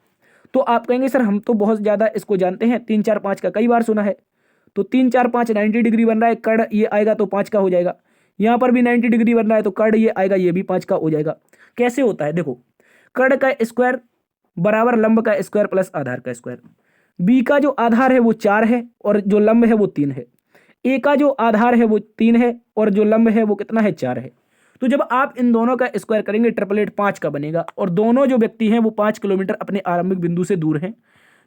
तो आप कहेंगे सर हम तो बहुत ज्यादा इसको जानते हैं, 3 4 5 का कई बार सुना है। तो 3 4 5 90 डिग्री बन रहा है, कर्ण ये आएगा तो 5 का हो जाएगा। यहां पर भी 90 डिग्री बन रहा है तो कर्ण ये आएगा, ये भी 5 का हो जाएगा। कैसे होता है देखो, कर्ण का स्क्वायर बराबर लंब का स्क्वायर प्लस आधार का स्क्वायर। बी का जो आधार है वो 4 है और जो लंब है वो 3 है। ए का जो आधार है वो 3 है और जो लंब है वो कितना है, 4 है। तो जब आप इन दोनों का स्क्वायर करेंगे ट्रिपल एट 5 का बनेगा, और दोनों जो व्यक्ति हैं वो 5 किलोमीटर अपने आरंभिक बिंदु से दूर हैं।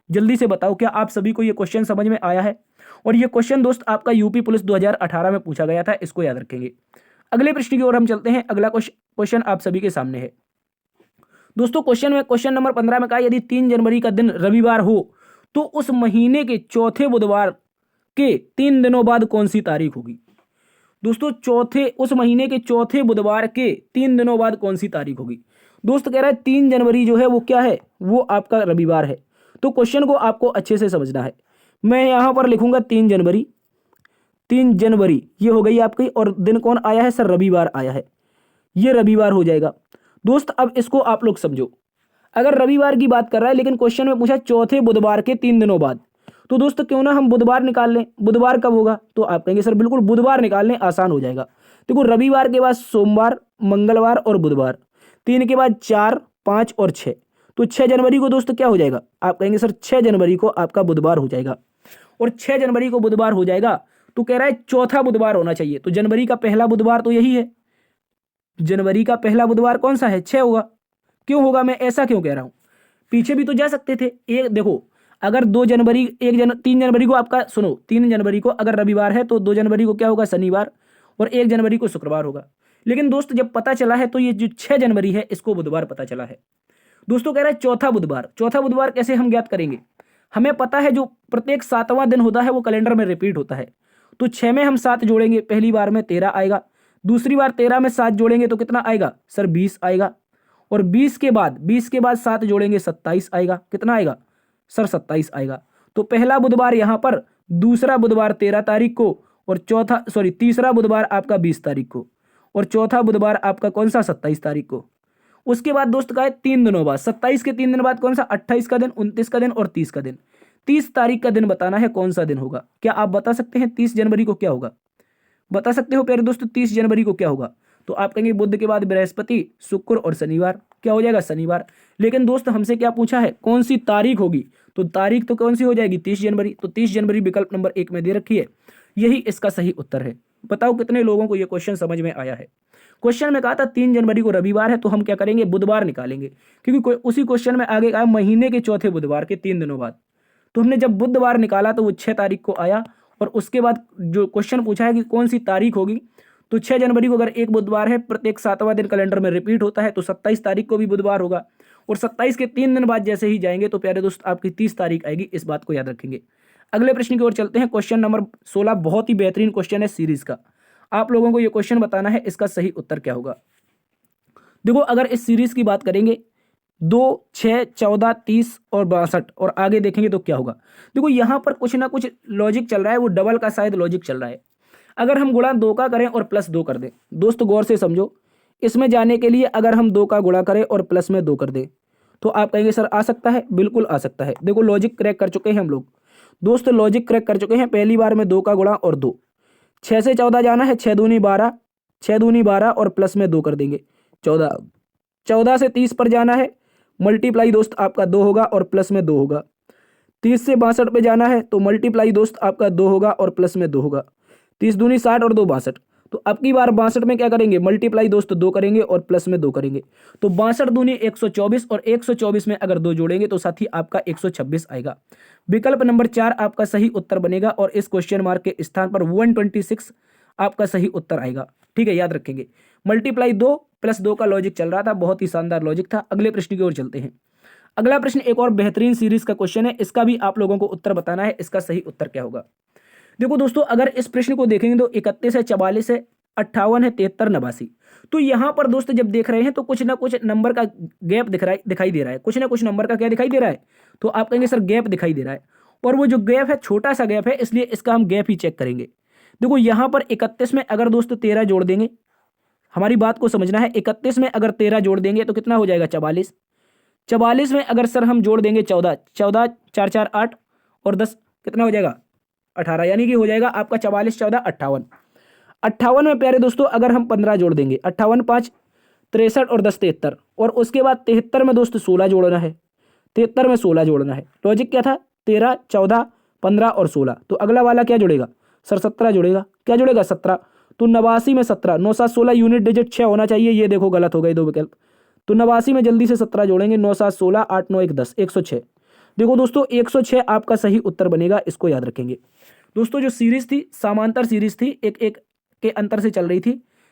जल्दी से बताओ क्या आप सभी को ये क्वेश्चन समझ में आया है। और ये क्वेश्चन दोस्त आपका यूपी पुलिस 2018 में पूछा गया था, इसको याद रखेंगे। अगले प्रश्न की ओर हम चलते हैं। अगला क्वेश्चन आप सभी के सामने है दोस्तों। क्वेश्चन नंबर 15 में कहा यदि 3 जनवरी का दिन रविवार हो तो उस महीने के चौथे बुधवार के 3 दिनों बाद कौन सी तारीख होगी। दोस्तों उस महीने के चौथे बुधवार के 3 दिनों बाद कौन सी तारीख होगी। दोस्त कह रहा है 3 जनवरी जो है वो क्या है, वो आपका रविवार है। तो क्वेश्चन को आपको अच्छे से समझना है। मैं यहां पर लिखूंगा 3 जनवरी, 3 जनवरी ये हो गई आपकी, और दिन कौन आया है सर, रविवार आया है, ये रविवार हो जाएगा। दोस्त अब इसको आप लोग समझो, अगर रविवार की बात कर रहा है लेकिन क्वेश्चन में पूछा चौथे बुधवार के 3 दिनों बाद, तो दोस्तों क्यों ना हम बुधवार निकाल लें। बुधवार कब होगा, तो आप कहेंगे सर बिल्कुल बुधवार निकाल लें, आसान हो जाएगा। देखो रविवार के बाद सोमवार, मंगलवार और बुधवार, 3 के बाद 4, 5 और 6, तो 6 जनवरी को दोस्तों क्या हो जाएगा, आप कहेंगे सर 6 जनवरी को आपका बुधवार हो जाएगा। और 6 जनवरी को बुधवार हो जाएगा तो कह रहा है चौथा बुधवार होना चाहिए। तो जनवरी का पहला बुधवार तो यही है, जनवरी का पहला बुधवार कौन सा है, 6 होगा। क्यों होगा, मैं ऐसा क्यों कह रहा हूं, पीछे भी तो जा सकते थे। एक देखो, अगर 3 जनवरी को आपका सुनो, 3 जनवरी को अगर रविवार है तो 2 जनवरी को क्या होगा, शनिवार, और 1 जनवरी को शुक्रवार होगा। लेकिन दोस्त जब पता चला है तो ये जो 6 जनवरी है इसको बुधवार पता चला है। दोस्तों कह रहा है चौथा बुधवार। चौथा बुधवार कैसे हम ज्ञात करेंगे, हमें पता है जो प्रत्येक 7वां दिन होता है वो कैलेंडर में रिपीट होता है। तो 6 में हम 7 जोड़ेंगे, पहली बार में 13 आएगा, दूसरी बार 13 में 7 जोड़ेंगे तो कितना आएगा सर, 20 आएगा। और 20 के बाद 7 जोड़ेंगे 27 आएगा, कितना आएगा सर, 27 आएगा। तो पहला बुधवार यहां पर, दूसरा बुधवार 13 तारीख को, और तीसरा बुधवार आपका 20 तारीख को, और चौथा बुधवार आपका कौन सा, 27 तारीख को। उसके बाद दोस्त का है 3 दिनों बाद, 27 के 3 दिन बाद कौन सा, 28 का दिन, 29 का दिन और 30 का दिन। 30 तारीख का दिन बताना है कौन सा दिन होगा। क्या आप बता सकते हैं 30 जनवरी को क्या होगा, बता सकते हो प्यारे दोस्तों 30 जनवरी को क्या होगा। तो आप कहेंगे बुध के बाद बृहस्पति, शुक्र और शनिवार, क्या हो जाएगा, शनिवार। लेकिन दोस्त हमसे क्या पूछा है, कौन सी तारीख होगी, तो तारीख तो कौन सी हो जाएगी, 30 जनवरी। तो 30 जनवरी विकल्प नंबर 1 में दे रखी है, यही इसका सही उत्तर है। बताओ कितने लोगों को यह क्वेश्चन समझ में आया है। क्वेश्चन में कहा था 3 जनवरी को रविवार है तो हम क्या करेंगे, बुधवार निकालेंगे, क्योंकि उसी क्वेश्चन में आगे कहा महीने के चौथे बुधवार के 3 दिनों बाद। तो हमने जब बुधवार निकाला तो वो 6 तारीख को आया। और उसके बाद जो क्वेश्चन पूछा है कि कौन सी तारीख होगी, तो 6 जनवरी को अगर एक बुधवार है, प्रत्येक 7वां दिन कैलेंडर में रिपीट होता है, तो 27 तारीख को भी बुधवार होगा। और 27 के 3 दिन बाद जैसे ही जाएंगे तो प्यारे दोस्त आपकी 30 तारीख आएगी, इस बात को याद रखेंगे। अगले प्रश्न की ओर चलते हैं। क्वेश्चन नंबर 16 बहुत ही बेहतरीन क्वेश्चन है सीरीज का। आप लोगों को यह क्वेश्चन बताना है इसका सही उत्तर क्या होगा। देखो अगर इस सीरीज की बात करेंगे 2, 6, 14, 30 और 62 और आगे देखेंगे तो क्या होगा। देखो यहां पर कुछ ना कुछ लॉजिक चल रहा है, वो डबल का शायद लॉजिक चल रहा है। अगर हम गुणा 2 का करें और प्लस 2 कर दें, दोस्त गौर से समझो, इसमें जाने के लिए अगर हम 2 का गुणा करें और प्लस में 2 कर दें तो आप कहेंगे सर आ सकता है, बिल्कुल आ सकता है। देखो लॉजिक क्रैक कर चुके हैं हम लोग, दोस्त लॉजिक क्रैक कर चुके हैं। पहली बार में 2 का गुणा और 2, 6 से 14 जाना है, 6 दूनी 12, 6 दूनी 12 और प्लस में 2 कर देंगे 14। 14 से 30 पर जाना है, मल्टीप्लाई दोस्त आपका 2 होगा और प्लस में 2 होगा। 30 से 62 पे जाना है तो मल्टीप्लाई दोस्त आपका 2 होगा और प्लस में 2 होगा। 30 दूनी 60 और 2 62। तो अब की बार 62 में क्या करेंगे, मल्टीप्लाई दोस्त 2 करेंगे और प्लस में 2 करेंगे। तो 62 दूनी 124 और 124 में अगर 2 जोड़ेंगे तो साथ ही आपका 126 आएगा। विकल्प नंबर 4 आपका सही उत्तर बनेगा और इस क्वेश्चन मार्क के स्थान पर 126 आपका सही उत्तर आएगा। ठीक है, याद रखेंगे। मल्टीप्लाई 2 प्लस 2 का लॉजिक चल रहा था, बहुत ही शानदार लॉजिक था। अगले प्रश्न की ओर चलते हैं। अगला प्रश्न एक और बेहतरीन सीरीज का क्वेश्चन है, इसका भी आप लोगों को उत्तर बताना है, इसका सही उत्तर क्या होगा। देखो दोस्तों अगर इस प्रश्न को देखेंगे तो 31 है, 44 है, 58 है, 73, 89। तो यहां पर दोस्त जब देख रहे हैं तो कुछ ना कुछ नंबर का गैप दिखाई दे रहा है, कुछ ना कुछ नंबर का क्या दिखाई दे रहा है, तो आप कहेंगे सर गैप दिखाई दे रहा है। और वो जो गैप है छोटा सा गैप है, इसलिए इसका हम गैप ही चेक करेंगे। देखो यहां पर 31 में अगर दोस्त 13 जोड़ देंगे, हमारी बात को समझना है, 31 में अगर 13 जोड़ देंगे तो कितना हो जाएगा, 44। 44 में अगर सर हम जोड़ देंगे 14, 14 4 4 8 और 10 कितना हो जाएगा, 18, यानी कि हो जाएगा आपका 44 14 58। 58 में प्यारे दोस्तों अगर हम 15 जोड़ देंगे, 58 5 63 और 10 73, और उसके बाद 73 में दोस्त 16 जोड़ना है, 73 में 16 जोड़ना है। लॉजिक क्या था, 13 14 15 और 16, तो अगला वाला क्या जुड़ेगा सर, 17 जुड़ेगा। क्या जुड़ेगा, 17। तो 89 में 17, 9 7 16 यूनिट डिजिट 6 होना चाहिए, ये देखो गलत हो गए 2 विकल्प। तो 89 में जल्दी से 17 जोड़ेंगे, 9 7 16 8 9 1 10, 106। देखो दोस्तों 106 आपका सही उत्तर बनेगा, इसको याद रखेंगे। दोस्तों जो सीरीज थी समांतर सीरीज थी, एक एक के अंतर से चल रही थी।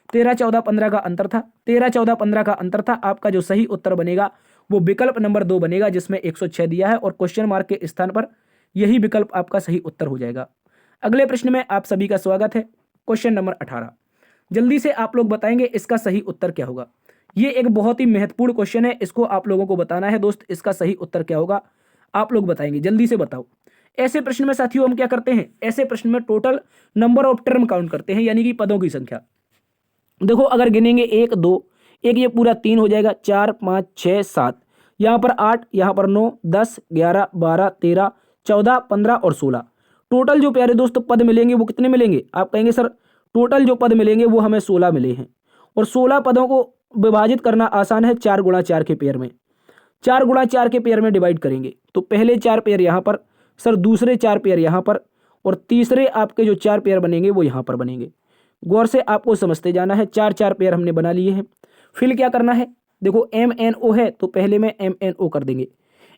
13 14 15 का अंतर था, 13 14 15 का अंतर था। आपका जो सही उत्तर बनेगा वो विकल्प नंबर 2 बनेगा, जिसमें 106 दिया है और क्वेश्चन मार्क के स्थान पर यही विकल्प आपका सही उत्तर हो जाएगा। अगले प्रश्न में आप सभी का स्वागत है। क्वेश्चन नंबर 18, जल्दी से आप लोग बताएंगे इसका सही उत्तर क्या होगा। ये एक बहुत ही महत्वपूर्ण क्वेश्चन है, इसको आप लोगों को बताना है दोस्त, इसका सही उत्तर क्या होगा आप लोग बताएंगे, जल्दी से बताओ। ऐसे प्रश्न में साथियों हम क्या करते हैं, ऐसे प्रश्न में total number of term count करते हैं, यानी कि पदों की संख्या। देखो अगर गिनेंगे 1 2 1, ये पूरा 3 हो जाएगा, 4 5 6 7, यहाँ पर 8, यहाँ पर 9 10 11 12 13 14, 15 और 16। टोटल जो प्यारे दोस्त पद मिलेंगे वो कितने मिलेंगे? आप कहेंगे सर टोटल जो पद मिलेंगे वो हमें 16 मिले हैं। और 16 पदों को विभाजित करना आसान है, 4 गुणा 4 के पेयर में। 4 गुणा 4 के पेयर में डिवाइड करेंगे तो पहले 4 पेयर यहाँ पर, सर दूसरे 4 पेयर यहाँ पर, और तीसरे आपके जो 4 पेयर बनेंगे वो यहाँ पर बनेंगे। गौर से आपको समझते जाना है। 4 पेयर हमने बना लिए हैं। फिर क्या करना है? देखो MNO है तो पहले में MNO कर देंगे।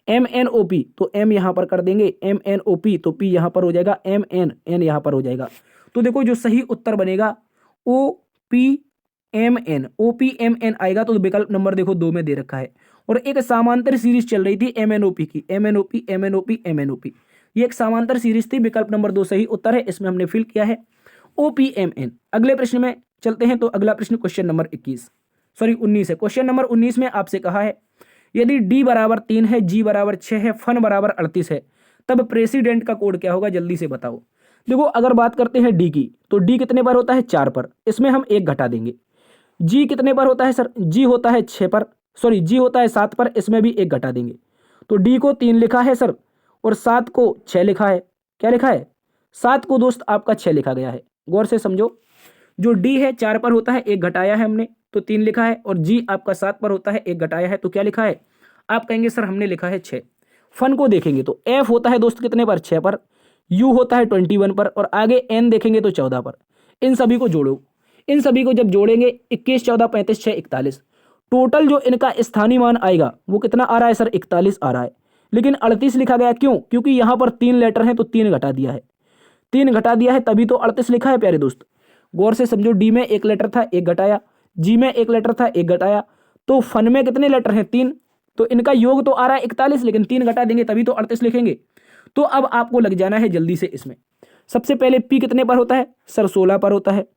MNOP तो M यहाँ पर कर देंगे, MNOP तो P यहाँ पर हो जाएगा, MN यहाँ पर हो जाएगा। तो देखो जो सही उत्तर बनेगा OPMN, OPMN आएगा। तो विकल्प नंबर देखो 2 में दे रखा है। और एक समांतर सीरीज चल रही थी MNOP की, MNOP MNOP MNOP, ये एक समांतर सीरीज थी। विकल्प नंबर 2 सही उत्तर है, इसमें हमने फिल किया है OPMN। अगले प्रश्न में चलते हैं। तो अगला प्रश्न क्वेश्चन नंबर 19 है। क्वेश्चन नंबर 19 में आपसे कहा है यदि D बराबर 3 है, G बराबर 6 है, फन बराबर 38 है, तब प्रेसिडेंट का कोड क्या होगा? जल्दी से बताओ। देखो अगर बात करते हैं D की तो D कितने पर होता है? 4 पर, इसमें हम 1 घटा देंगे। G कितने पर होता है सर? G होता है 6 पर, सॉरी G होता है 7 पर, इसमें भी 1 घटा देंगे। तो D को 3 लिखा है सर और 7 को 6 लिखा है। क्या लिखा है? 7 को दोस्त आपका 6 लिखा गया है। गौर से समझो, जो D है 4 पर होता है, 1 घटाया है हमने तो 3 लिखा है, और G आपका 7 पर होता है, 1 घटाया है तो क्या लिखा है? आप कहेंगे सर हमने लिखा है 6। फन को देखेंगे तो F होता है दोस्त कितने पर? 6 पर, U होता है 21 पर, और आगे N देखेंगे तो 14 पर। इन सभी को जोड़ो। इन सभी को जब जोड़ेंगे 21, 14, 35, 6, 41, टोटल जो इनका स्थानीय मान आएगा वो कितना आ रहा है सर? 41 आ रहा है। लेकिन 38 लिखा गया, क्यों? क्योंकि यहाँ पर 3 लेटर हैं तो 3 घटा दिया है। 3 घटा दिया है तभी तो 38 लिखा है प्यारे दोस्त। गौर से समझो, D में 1 लेटर था, 1 घटाया, G में 1 लेटर था, 1 घटाया, तो फन में कितने लेटर हैं? 3। तो इनका योग तो आ रहा है 41, लेकिन 3 घटा देंगे तभी तो 38 लिखेंगे। तो अब आपको लग जाना है जल्दी से इसमें। सबसे पहले P कितने पर होता है? सर 16 पर होता है।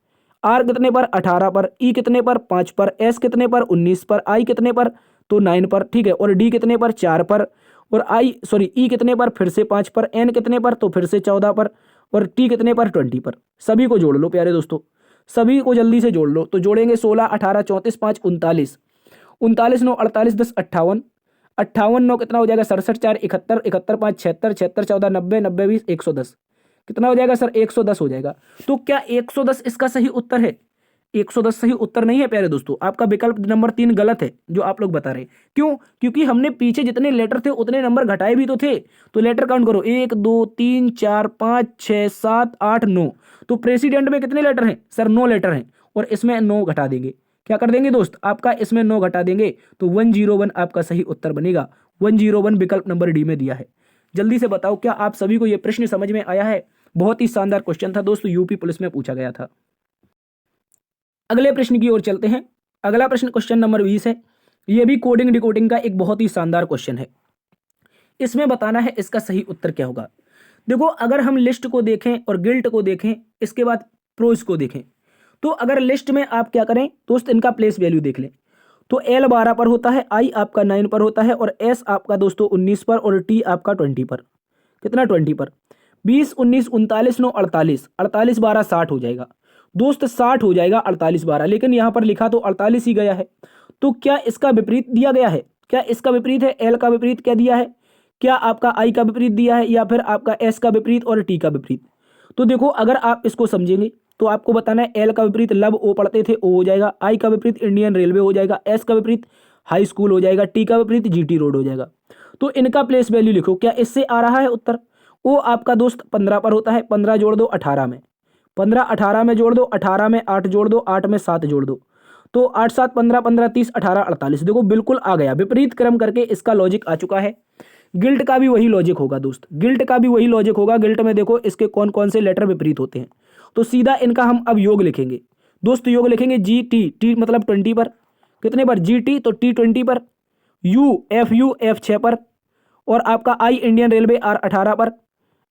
R कितने पर? 18 पर। E कितने पर? 5 पर। S कितने पर? 19 पर। I कितने पर? तो 9 पर, ठीक है। और D कितने पर? 4 पर। और E कितने पर? फिर से 5 पर। N कितने पर? तो फिर से 14 पर। और T कितने पर? 20 पर। सभी को जोड़ लो प्यारे दोस्तों, सभी को जल्दी से जोड़ लो। तो जोड़ेंगे 16, 18, 34, 5, 39, 39 9 48, 10 58, 58 9 कितना हो जाएगा? 67, 4 71, 71 5 76, 76 14 90, 90 20 110, कितना हो जाएगा सर? 110 हो जाएगा। तो क्या 110 इसका सही उत्तर है? 110 सही उत्तर नहीं है प्यारे दोस्तों। आपका विकल्प नंबर 3 गलत है जो आप लोग बता रहे हैं। क्यों? क्योंकि हमने पीछे जितने लेटर थे उतने नंबर घटाए भी तो थे। तो लेटर काउंट करो, 1 2 3 4 5 6 7 8 9। तो प्रेसिडेंट में कितने लेटर हैं सर? 9 लेटर हैं, और इसमें 9 घटा देंगे। क्या कर देंगे दोस्त? आपका इसमें 9 घटा देंगे तो 101 आपका सही उत्तर बनेगा। 101 विकल्प नंबर डी में दिया है। जल्दी से बताओ, क्या आप सभी को यह प्रश्न समझ में आया है? बहुत ही शानदार क्वेश्चन था दोस्तों, यूपी पुलिस में पूछा गया था। अगले प्रश्न की ओर चलते हैं। अगला प्रश्न क्वेश्चन नंबर 20 है। यह भी कोडिंग डिकोडिंग का एक बहुत ही शानदार क्वेश्चन है। इसमें बताना है इसका सही उत्तर क्या होगा। देखो, अगर हम लिस्ट को देखें और गिल्ट को देखें, इसके बाद प्रोज को देखें, तो अगर लिस्ट में आप क्या करें दोस्त, इनका प्लेस वैल्यू देख लें। तो L 12 पर होता है, I आपका 9 पर होता है, और S आपका दोस्तों 19 पर, और T आपका 20 पर। कितना? 20 पर। 20 19 39 9 48, 48 12 60 हो जाएगा दोस्त, 60 हो जाएगा 48 12। लेकिन यहाँ पर लिखा तो 48 ही गया है। तो क्या इसका विपरीत दिया गया है? क्या इसका विपरीत है? L का विपरीत क्या दिया है? क्या आपका I का विपरीत दिया है, या फिर आपका S का विपरीत और T का विपरीत? तो देखो, अगर आप इसको समझेंगे तो आपको बताना है L का विपरीत लब O पढ़ते थे, O हो जाएगा। I का विपरीत इंडियन रेलवे हो जाएगा। S का विपरीत हाई स्कूल हो जाएगा। T का विपरीत GT रोड हो जाएगा। तो इनका प्लेस वैल्यू लिखो। क्या इससे आ रहा है उत्तर? O आपका दोस्त 15 पर होता है, 15 जोड़ दो 18 में, 15 18 में जोड़ दो, 18 में 8 जोड़ दो, 8 में 7 जोड़ दो, तो 8 7 15 15 30 18 48। देखो बिल्कुल आ गया, विपरीत क्रम करके इसका लॉजिक आ चुका है। गिल्ट का भी वही लॉजिक होगा दोस्त, गिल्ट का भी वही लॉजिक होगा। गिल्ट में देखो इसके कौन कौन से लेटर विपरीत होते हैं। तो सीधा इनका हम अब योग लिखेंगे दोस्त। योग लिखेंगे GT, T मतलब 20 पर। कितने पर? GT, तो T 20 पर। FU F 6 पर। और आपका I इंडियन रेलवे R 18 पर।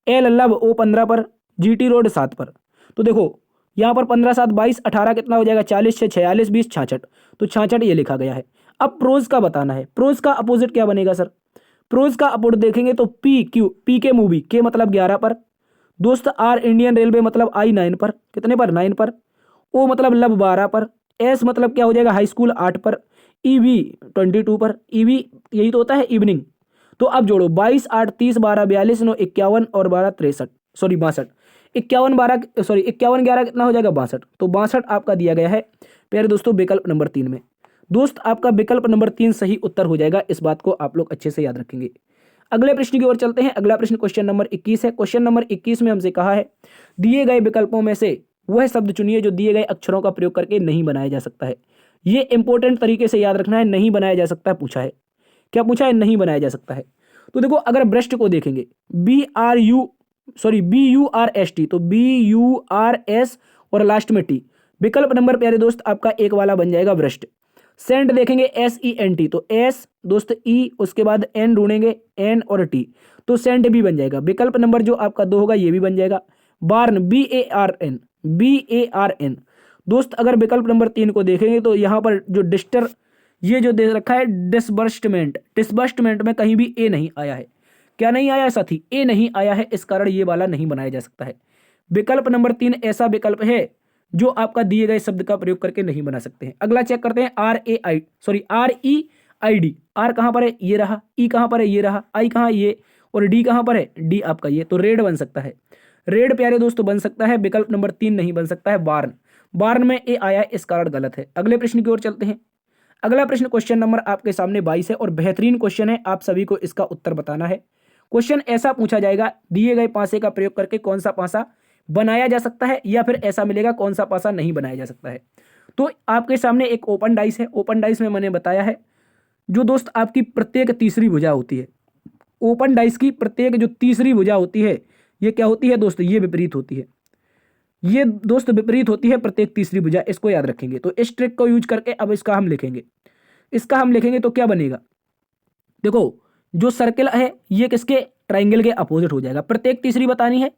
L लब O 15 पर। GT रोड 7 पर। तो देखो यहाँ पर 15 7 22 18 कितना हो जाएगा? 40 6 46 20 66। तो 66 ये लिखा गया है। अब प्रोज का बताना है। प्रोज का अपोजिट क्या बनेगा सर? प्रोज का अपोजिट देखेंगे तो P के मूवी, के मतलब 11 पर दोस्त, R इंडियन रेलवे मतलब I 9 पर। कितने पर? 9 पर। O मतलब लब 12 पर। S मतलब क्या हो जाएगा? हाई स्कूल 8 पर। EV 22 पर। EV यही तो होता है इवनिंग। तो अब जोड़ो 22 8 30 12 42 9 51 और 12 63 सॉरी 62 51 12 सॉरी 51 11 कितना हो जाएगा 62। तो 62 आपका दिया गया है प्यारे दोस्तों विकल्प नंबर 3 में। दोस्त आपका विकल्प नंबर 3 सही उत्तर हो जाएगा, इस बात को आप लोग अच्छे से याद रखेंगे। अगले प्रश्न की ओर चलते हैं। अगला प्रश्न क्वेश्चन नंबर 21 है। क्वेश्चन नंबर 21 में हमसे कहा है दिए गए विकल्पों में से वह शब्द चुनिए जो दिए गए अक्षरों का प्रयोग करके नहीं बनाया जा सकता है। ये इंपॉर्टेंट तरीके से याद रखना है, नहीं बनाया जा सकता पूछा है। क्या पूछा है? नहीं बनाया जा सकता है। तो देखो अगर ब्रस्ट को देखेंगे BURST, तो BURS और लास्ट में टी। विकल्प नंबर प्यारे दोस्त आपका एक वाला बन जाएगा ब्रस्ट। सेंट देखेंगे SENT, तो S दोस्त E उसके बाद N ढूंढेंगे N और T, तो सेंट भी बन जाएगा। विकल्प नंबर जो आपका 2 होगा ये भी बन जाएगा। बार्न BARN दोस्त अगर विकल्प नंबर 3 को देखेंगे तो यहाँ पर जो ये जो दे रखा है डिस्बर्समेंट में कहीं भी ए नहीं आया है। क्या नहीं आया है साथी? ए नहीं आया है, इस कारण ये वाला नहीं बनाया जा सकता है। विकल्प नंबर 3 ऐसा विकल्प है जो आपका दिए गए शब्द का प्रयोग करके नहीं बना सकते हैं। अगला चेक करते हैं REID। आर कहां पर है? ये रहा। ई कहां पर है? ये रहा। आई कहां? ये। और डी कहां पर है? डी आपका ये। तो रेड बन सकता है। रेड प्यारे दोस्तों बन सकता है। विकल्प नंबर 3 नहीं बन सकता है। बार्न में ए आया, इस कारण गलत है। अगले प्रश्न की ओर चलते हैं। अगला प्रश्न क्वेश्चन नंबर आपके सामने 22 है और बेहतरीन क्वेश्चन है, आप सभी को इसका उत्तर बताना है। क्वेश्चन ऐसा पूछा जाएगा दिए गए पासे का प्रयोग करके कौन सा पासा बनाया जा सकता है, या फिर ऐसा मिलेगा कौन सा पासा नहीं बनाया जा सकता है। तो आपके सामने एक ओपन डाइस है। ओपन डाइस में मैंने बताया है जो दोस्त आपकी प्रत्येक तीसरी भुजा होती है, ओपन डाइस की प्रत्येक जो तीसरी भुजा होती है ये क्या होती है दोस्त? ये विपरीत होती है। ये दोस्त विपरीत होती है प्रत्येक तीसरी भुजा, इसको याद रखेंगे। तो इस ट्रिक को यूज करके अब इसका हम लिखेंगे तो क्या बनेगा? देखो जो सर्किल है ये किसके? ट्राइंगल के अपोजिट हो जाएगा। प्रत्येक तीसरी बतानी है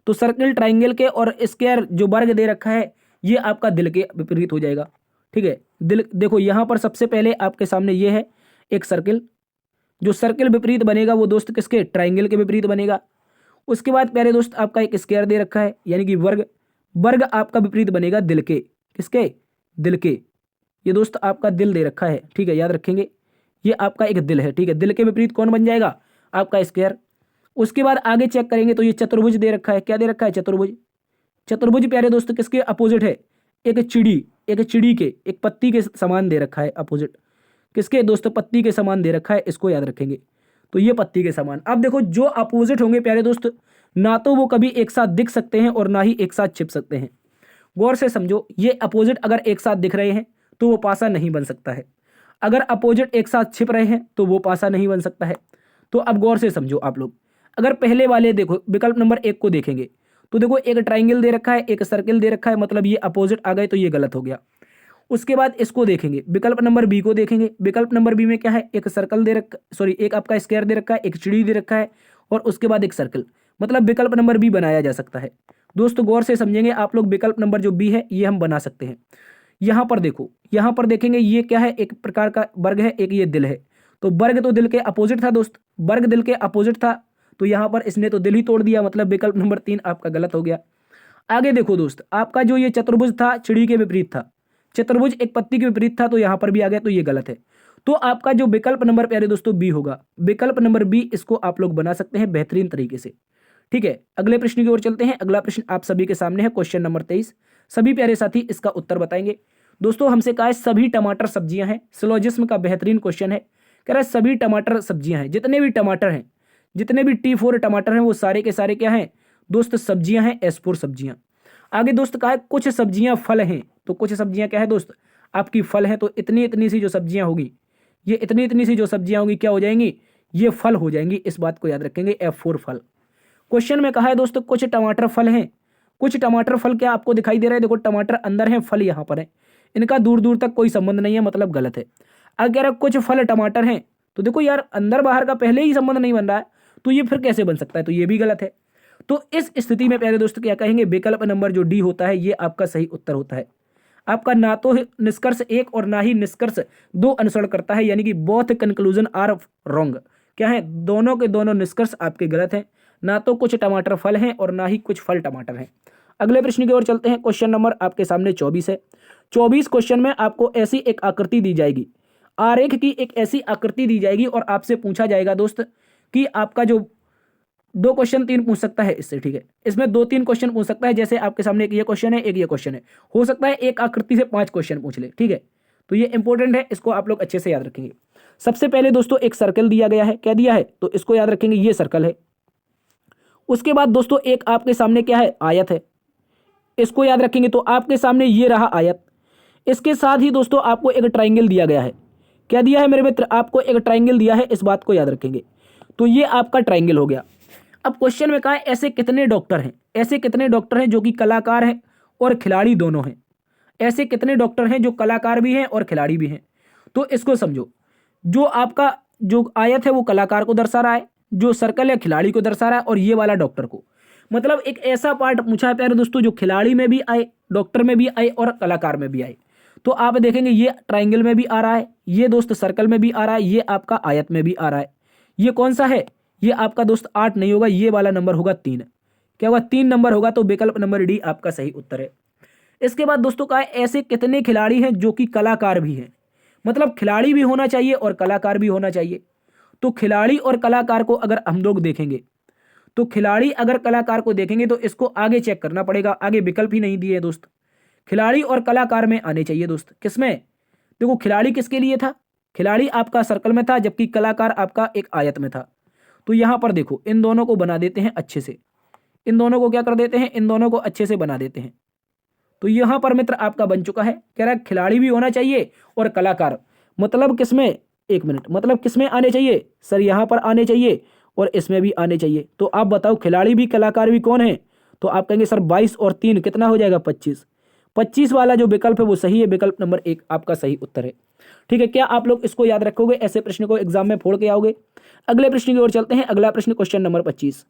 तो सर्किल ट्राइंगल के, और स्क्वायर जो वर्ग दे रखा है ये आपका दिल के विपरीत हो जाएगा। ठीक है, दिल देखो यहां पर सबसे पहले आपके सामने ये है एक सर्किल। जो सर्किल विपरीत बनेगा वो दोस्त किसके? ट्राइंगल के विपरीत बनेगा। उसके बाद प्यारे दोस्त आपका एक स्क्वायर दे रखा है यानी कि वर्ग आपका विपरीत बनेगा दिल के। किसके? दिल के। ये दोस्त आपका दिल दे रखा है, ठीक है, याद रखेंगे ये आपका एक दिल है। ठीक है, दिल के विपरीत कौन बन जाएगा? आपका स्क्वायर। उसके बाद आगे चेक करेंगे तो ये चतुर्भुज दे रखा है। क्या दे रखा है? चतुर्भुज प्यारे दोस्त किसके अपोजिट है? एक चिड़ी के, एक पत्ती के समान दे रखा है अपोजिट। किसके दोस्तों? पत्ती के समान दे रखा है, इसको याद रखेंगे। तो ये पत्ती के समान। अब देखो जो अपोजिट होंगे प्यारे दोस्त ना तो वो कभी एक साथ दिख सकते हैं और ना ही एक साथ छिप सकते हैं। गौर से समझो, ये अपोजिट अगर एक साथ दिख रहे हैं तो वो पासा नहीं बन सकता है, अगर अपोजिट एक साथ छिप रहे हैं तो वो पासा नहीं बन सकता है। तो अब गौर से समझो आप लोग, अगर पहले वाले देखो विकल्प नंबर 1 को देखेंगे तो देखो एक ट्राइंगल दे रखा है, एक सर्किल दे रखा है, मतलब ये अपोजिट आ गए तो ये गलत हो गया। उसके बाद इसको देखेंगे, विकल्प नंबर बी को देखेंगे। विकल्प नंबर बी में क्या है? एक सर्कल दे रखा, सॉरी एक आपका स्क्वायर दे रखा है, एक चिड़ी दे रखा है और उसके बाद एक सर्कल, मतलब विकल्प नंबर बी बनाया जा सकता है। दोस्तों गौर से समझेंगे आप लोग, विकल्प नंबर जो बी है ये हम बना सकते हैं। यहां पर देखो, यहां पर देखेंगे ये क्या है? एक प्रकार का वर्ग है, एक ये दिल है। तो वर्ग तो दिल के अपोजिट था दोस्त, वर्ग दिल के अपोजिट था, तो यहां पर इसने तो दिल ही तोड़ दिया, मतलब विकल्प नंबर 3 आपका गलत हो गया। आगे देखो दोस्त, आपका जो ये चतुर्भुज था चिड़ी के विपरीत था, चतुर्भुज एक पत्ती के विपरीत था, तो यहां पर भी आ गया, तो ये गलत है। तो आपका जो विकल्प नंबर प्यारे दोस्तों बी होगा, विकल्प नंबर बी, इसको आप लोग बना सकते हैं बेहतरीन तरीके से। ठीक है, अगले प्रश्न की ओर चलते हैं। अगला प्रश्न आप सभी के सामने है, क्वेश्चन नंबर 23। सभी प्यारे साथी इसका उत्तर बताएंगे। दोस्तों हमसे कहा है सभी टमाटर सब्जियां हैं, सिलोजिज्म का बेहतरीन क्वेश्चन है। कह रहा है सभी टमाटर सब्जियां हैं, जितने भी टमाटर हैं, जितने भी T4 टमाटर हैं वो सारे के सारे क्या हैं दोस्त? सब्जियां हैं, S4 सब्जियां। आगे दोस्त कहा है कुछ सब्जियां फल हैं, तो कुछ सब्जियां क्या है दोस्त? आपकी फल है। तो इतनी इतनी सी जो सब्जियां होगी, ये इतनी इतनी सी जो सब्जियां होगी क्या हो जाएंगी? ये फल हो जाएंगी, इस बात को याद रखेंगे, F4 फल। क्वेश्चन में कहा है दोस्तों कुछ टमाटर फल हैं, कुछ टमाटर फल क्या आपको दिखाई दे रहा है? देखो टमाटर अंदर है, फल यहाँ पर है, इनका दूर दूर तक कोई संबंध नहीं है, मतलब गलत है। अगर कुछ फल टमाटर हैं तो देखो यार अंदर बाहर का पहले ही संबंध नहीं बन रहा है, तो ये फिर कैसे बन सकता है? तो ये भी गलत है। तो इस स्थिति में प्यारे दोस्त क्या कहेंगे? विकल्प नंबर जो डी होता है ये आपका सही उत्तर होता है। आपका ना तो निष्कर्ष 1 और ना ही निष्कर्ष 2 अनुसरण करता है, यानी कि बोथ कंक्लूजन आर रॉन्ग। क्या है? दोनों के दोनों निष्कर्ष आपके गलत हैं। ना तो कुछ टमाटर फल हैं और ना ही कुछ फल टमाटर हैं। अगले प्रश्न की ओर चलते हैं। क्वेश्चन नंबर आपके सामने 24 है। 24 क्वेश्चन में आपको ऐसी एक आकृति दी जाएगी, आरेख की एक ऐसी आकृति दी जाएगी और आपसे पूछा जाएगा दोस्त कि आपका जो 2 क्वेश्चन 3 पूछ सकता है इससे, ठीक है। इसमें 2-3 क्वेश्चन पूछ सकता है, जैसे आपके सामने एक ये क्वेश्चन है, एक ये क्वेश्चन है, हो सकता है एक आकृति से 5 क्वेश्चन पूछ ले, ठीक है। तो ये इंपॉर्टेंट है, इसको आप लोग अच्छे से याद रखेंगे। सबसे पहले दोस्तों एक सर्कल दिया गया है, क्या दिया है, तो इसको याद रखेंगे, ये सर्कल है। उसके बाद दोस्तों एक आपके सामने क्या है, आयत है, इसको याद रखेंगे। तो आपके सामने ये रहा आयत, इसके साथ ही दोस्तों आपको एक ट्राइंगल दिया गया है। क्या दिया है मेरे मित्र, आपको एक ट्राइंगल दिया है, इस बात को याद रखेंगे। तो ये आपका ट्राइंगल हो गया। अब क्वेश्चन में कहा है ऐसे कितने डॉक्टर हैं, ऐसे कितने डॉक्टर हैं जो कि कलाकार हैं और खिलाड़ी दोनों हैं, ऐसे कितने डॉक्टर हैं जो कलाकार भी हैं और खिलाड़ी भी हैं। तो इसको समझो, जो आपका जो आयत है वो कलाकार को दर्शा रहा है, जो सर्कल है खिलाड़ी को दर्शा रहा है, और ये वाला डॉक्टर को। मतलब एक ऐसा पार्ट पूछा है प्यारे दोस्तों जो खिलाड़ी में भी आए, डॉक्टर में भी आए और कलाकार में भी आए। तो आप देखेंगे ये ट्राइंगल में भी आ रहा है, ये दोस्त सर्कल में भी आ रहा है, ये आपका आयत में भी आ रहा है। ये कौन सा है, ये आपका दोस्त 8 नहीं होगा, ये वाला नंबर होगा 3। क्या होगा, 3 नंबर होगा। तो विकल्प नंबर डी आपका सही उत्तर है। इसके बाद दोस्तों कहा है ऐसे कितने खिलाड़ी हैं जो कि कलाकार भी हैं। मतलब खिलाड़ी भी होना चाहिए और कलाकार भी होना चाहिए। तो खिलाड़ी और कलाकार को अगर हम लोग देखेंगे, तो खिलाड़ी अगर कलाकार को देखेंगे तो इसको आगे चेक करना पड़ेगा, आगे विकल्प ही नहीं दिए दोस्त। खिलाड़ी और कलाकार में आने चाहिए दोस्त, किसमें, देखो खिलाड़ी किसके लिए था, खिलाड़ी आपका सर्कल में था, जबकि कलाकार आपका एक आयत में था। तो यहां पर देखो इन दोनों को बना देते हैं अच्छे से, इन दोनों को क्या कर देते हैं, इन दोनों को अच्छे से बना देते हैं। तो यहां पर मित्र आपका बन चुका है, कह रहा है खिलाड़ी भी होना चाहिए और कलाकार। मतलब किसमें, एक मिनट, मतलब किसमें आने चाहिए सर, यहां पर आने चाहिए और इसमें भी आने चाहिए। तो आप बताओ खिलाड़ी भी कलाकार भी कौन है, तो आप कहेंगे सर 22 और 3 कितना हो जाएगा, 25। 25 वाला जो विकल्प है वो सही है, विकल्प नंबर 1 आपका सही उत्तर है, ठीक है। क्या आप लोग इसको याद रखोगे, ऐसे प्रश्न को एग्जाम में फोड़ के आओगे। अगले प्रश्न की ओर चलते हैं। अगला प्रश्न क्वेश्चन नंबर 25।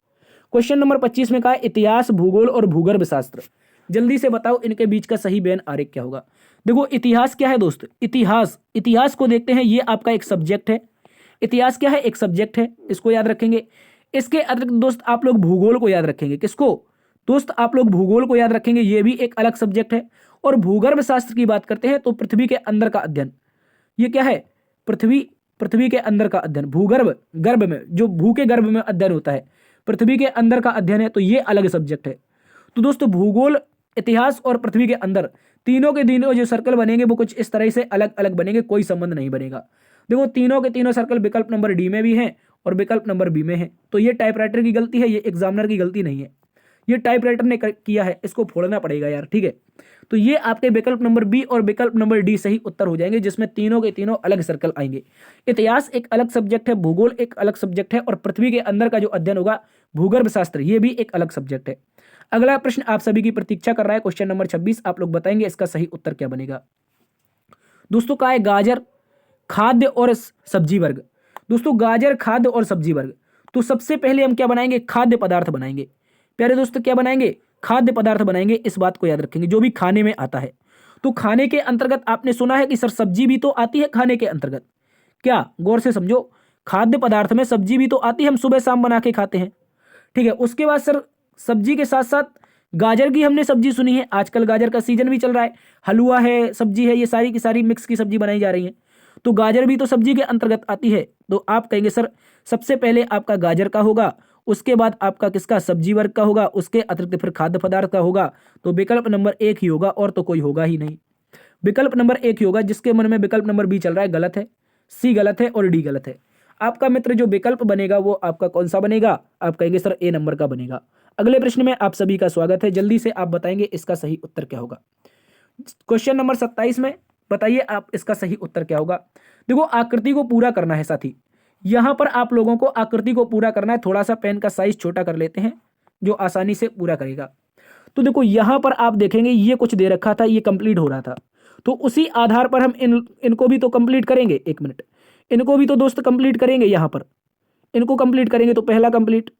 क्वेश्चन नंबर 25 में कहा है इतिहास, भूगोल और भूगर्भ शास्त्र। जल्दी से बताओ इनके बीच का सही बेन आरेख क्या होगा। देखो इतिहास क्या है दोस्त, इतिहास, इतिहास को देखते हैं, ये आपका एक सब्जेक्ट है। इतिहास क्या है, एक सब्जेक्ट है, इसको याद रखेंगे। इसके अतिरिक्त दोस्त आप लोग भूगोल को याद रखेंगे, किसको दोस्त, आप लोग भूगोल को याद रखेंगे, ये भी एक अलग सब्जेक्ट है। और भूगर्भ शास्त्र की बात करते हैं तो पृथ्वी के अंदर का अध्ययन, ये क्या है, पृथ्वी के अंदर का अध्ययन, भूगर्भ, गर्भ में, जो भू के गर्भ में अध्ययन होता है, पृथ्वी के अंदर का अध्ययन है, तो ये अलग सब्जेक्ट है। तो दोस्तों भूगोल, इतिहास और पृथ्वी के अंदर, तीनों के तीनों जो सर्कल बनेंगे वो कुछ इस तरह से अलग अलग बनेंगे, कोई संबंध नहीं बनेगा। देखो तीनों के तीनों सर्कल विकल्प नंबर डी में भी हैं और विकल्प नंबर बी में है। तो ये टाइपराइटर की गलती है, ये एग्जामिनर की गलती नहीं है, ये टाइपराइटर ने किया है, इसको फोड़ना पड़ेगा यार, ठीक है। तो ये आपके विकल्प नंबर बी और विकल्प नंबर डी सही उत्तर हो जाएंगे, जिसमें तीनों के तीनों अलग सर्कल आएंगे। इतिहास एक अलग सब्जेक्ट है, भूगोल एक अलग सब्जेक्ट है, और पृथ्वी के अंदर का जो अध्ययन होगा भूगर्भ शास्त्र, ये भी एक अलग सब्जेक्ट है। अगला प्रश्न आप सभी की प्रतीक्षा कर रहा है, क्वेश्चन नंबर 26। आप लोग बताएंगे इसका सही उत्तर क्या बनेगा। दोस्तों का है गाजर, खाद्य और सब्जी वर्ग। दोस्तों गाजर, खाद्य और सब्जी वर्ग, तो सबसे पहले हम क्या बनाएंगे, खाद्य पदार्थ बनाएंगे। प्यारे दोस्तों क्या बनाएंगे, खाद्य पदार्थ बनाएंगे, इस बात को याद रखेंगे, जो भी खाने में आता है। तो खाने के अंतर्गत आपने सुना है कि सर सब्जी भी तो आती है खाने के अंतर्गत, क्या, गौर से समझो, खाद्य पदार्थ में सब्जी भी तो आती है, हम सुबह शाम बना के खाते हैं, ठीक है। उसके बाद सर सब्जी के साथ साथ गाजर की हमने सब्जी सुनी है, आजकल गाजर का सीजन भी चल रहा है, हलवा है, सब्जी है, ये सारी की सारी मिक्स की सब्जी बनाई जा रही है, तो गाजर भी तो सब्जी के अंतर्गत आती है। तो आप कहेंगे सर सबसे पहले आपका गाजर का होगा, उसके बाद आपका किसका, सब्जी वर्ग का होगा, उसके अतिरिक्त फिर खाद्य पदार्थ का होगा। तो विकल्प नंबर 1 ही होगा, और तो कोई होगा ही नहीं, विकल्प नंबर 1 ही होगा। जिसके मन में विकल्प नंबर बी चल रहा है गलत है, सी गलत है और डी गलत है। आपका मित्र जो विकल्प बनेगा वो आपका कौन सा बनेगा, आप कहेंगे सर ए नंबर का बनेगा। अगले प्रश्न में आप सभी का स्वागत है, जल्दी से आप बताएंगे इसका सही उत्तर क्या होगा। क्वेश्चन नंबर 27 में बताइए आप इसका सही उत्तर क्या होगा। देखो आकृति को पूरा करना है साथी, यहां पर आप लोगों को आकृति को पूरा करना है। थोड़ा सा पेन का साइज छोटा कर लेते हैं जो आसानी से पूरा करेगा। तो देखो यहां पर आप देखेंगे ये कुछ दे रखा था, ये कंप्लीट हो रहा था, तो उसी आधार पर हम इनको भी तो कंप्लीट करेंगे। एक मिनट, इनको भी तो दोस्त कंप्लीट करेंगे, यहां पर इनको कंप्लीट करेंगे। तो पहला कंप्लीट,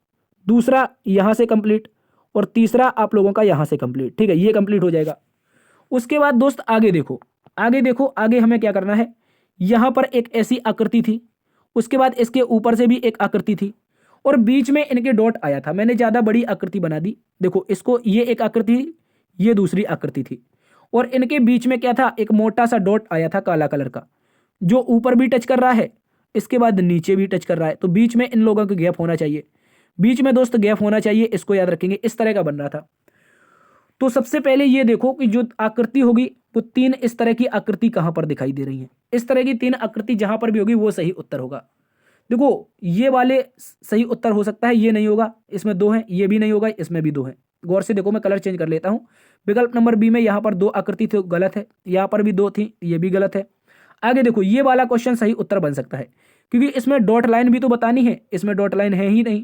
दूसरा यहां से कंप्लीट, और तीसरा आप लोगों का यहां से कंप्लीट, ठीक है, ये कंप्लीट हो जाएगा। उसके बाद दोस्त आगे देखो, आगे देखो, आगे हमें क्या करना है, यहां पर एक ऐसी आकृति थी, उसके बाद इसके ऊपर से भी एक आकृति थी, और बीच में इनके डॉट आया था। मैंने ज्यादा बड़ी आकृति बना दी, देखो इसको, ये एक आकृति, ये दूसरी आकृति थी, और इनके बीच में क्या था, एक मोटा सा डॉट आया था काला कलर का, जो ऊपर भी टच कर रहा है, इसके बाद नीचे भी टच कर रहा है, तो बीच में इन लोगों का गैप होना चाहिए, बीच में दोस्त गैप होना चाहिए, इसको याद रखेंगे। इस तरह का बन रहा था। तो सबसे पहले ये देखो कि जो आकृति होगी वो 3 इस तरह की आकृति कहां पर दिखाई दे रही है। इस तरह की 3 आकृति जहां पर भी होगी वो सही उत्तर होगा। देखो ये वाले सही उत्तर हो सकता है, ये नहीं होगा, इसमें 2 हैं, ये भी नहीं होगा, इसमें भी 2 हैं। गौर से देखो, मैं कलर चेंज कर लेता हूं। विकल्प नंबर बी में यहाँ पर 2 आकृति थी, गलत है। यहाँ पर भी 2 थी, ये भी गलत है। आगे देखो, ये वाला क्वेश्चन सही उत्तर बन सकता है, क्योंकि इसमें डॉट लाइन भी तो बतानी है, इसमें डॉट लाइन है ही नहीं,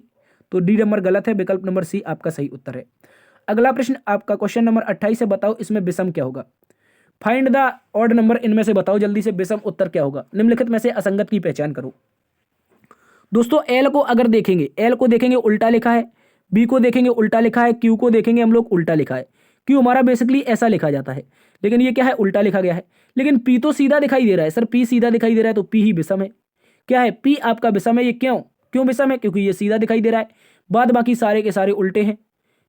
तो डी नंबर गलत है। विकल्प नंबर सी आपका सही उत्तर है। अगला प्रश्न आपका क्वेश्चन नंबर 28 है। बताओ इसमें विषम क्या होगा। फाइंड द ऑड नंबर, इनमें से बताओ जल्दी से विषम उत्तर क्या होगा। निम्नलिखित में से असंगत की पहचान करो। दोस्तों एल को अगर देखेंगे, एल को देखेंगे उल्टा लिखा है, बी को देखेंगे उल्टा लिखा है, क्यू को देखेंगे हम लोग उल्टा लिखा है। क्यू हमारा बेसिकली ऐसा लिखा जाता है, लेकिन ये क्या है, उल्टा लिखा गया है। लेकिन पी तो सीधा दिखाई दे रहा है। सर पी सीधा दिखाई दे रहा है, तो पी ही विषम है। क्या है, पी आपका विषम है। ये क्यों विषम है, क्योंकि ये सीधा दिखाई दे रहा है, बाद बाकी सारे के सारे उल्टे हैं।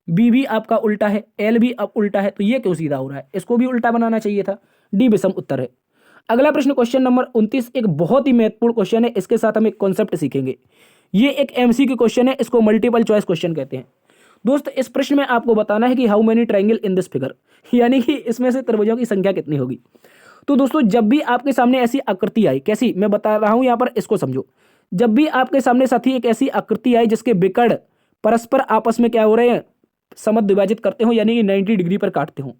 बी भी आपका उल्टा है, एल भी अब उल्टा है, तो ये क्यों सीधा हो रहा है, इसको भी उल्टा बनाना चाहिए था। डी विषम उत्तर है। अगला प्रश्न क्वेश्चन नंबर 29 एक बहुत ही महत्वपूर्ण क्वेश्चन है। इसके साथ हम एक कॉन्सेप्ट सीखेंगे। ये एक एमसीक्यू क्वेश्चन है, इसको मल्टीपल चॉइस क्वेश्चन कहते हैं। दोस्त इस प्रश्न में आपको बताना है कि how many triangle in this figure, यानी कि इसमें से त्रिभुजों की संख्या कितनी होगी। तो दोस्तों जब भी आपके सामने ऐसी आकृति आई, कैसी मैं बता रहा हूं यहां पर, इसको समझो। जब भी आपके सामने साथी एक ऐसी आकृति आई जिसके विकर्ण परस्पर आपस में क्या हो रहे हैं, समद्विभाजित करते हो, यानी कि 90 डिग्री पर काटते हो,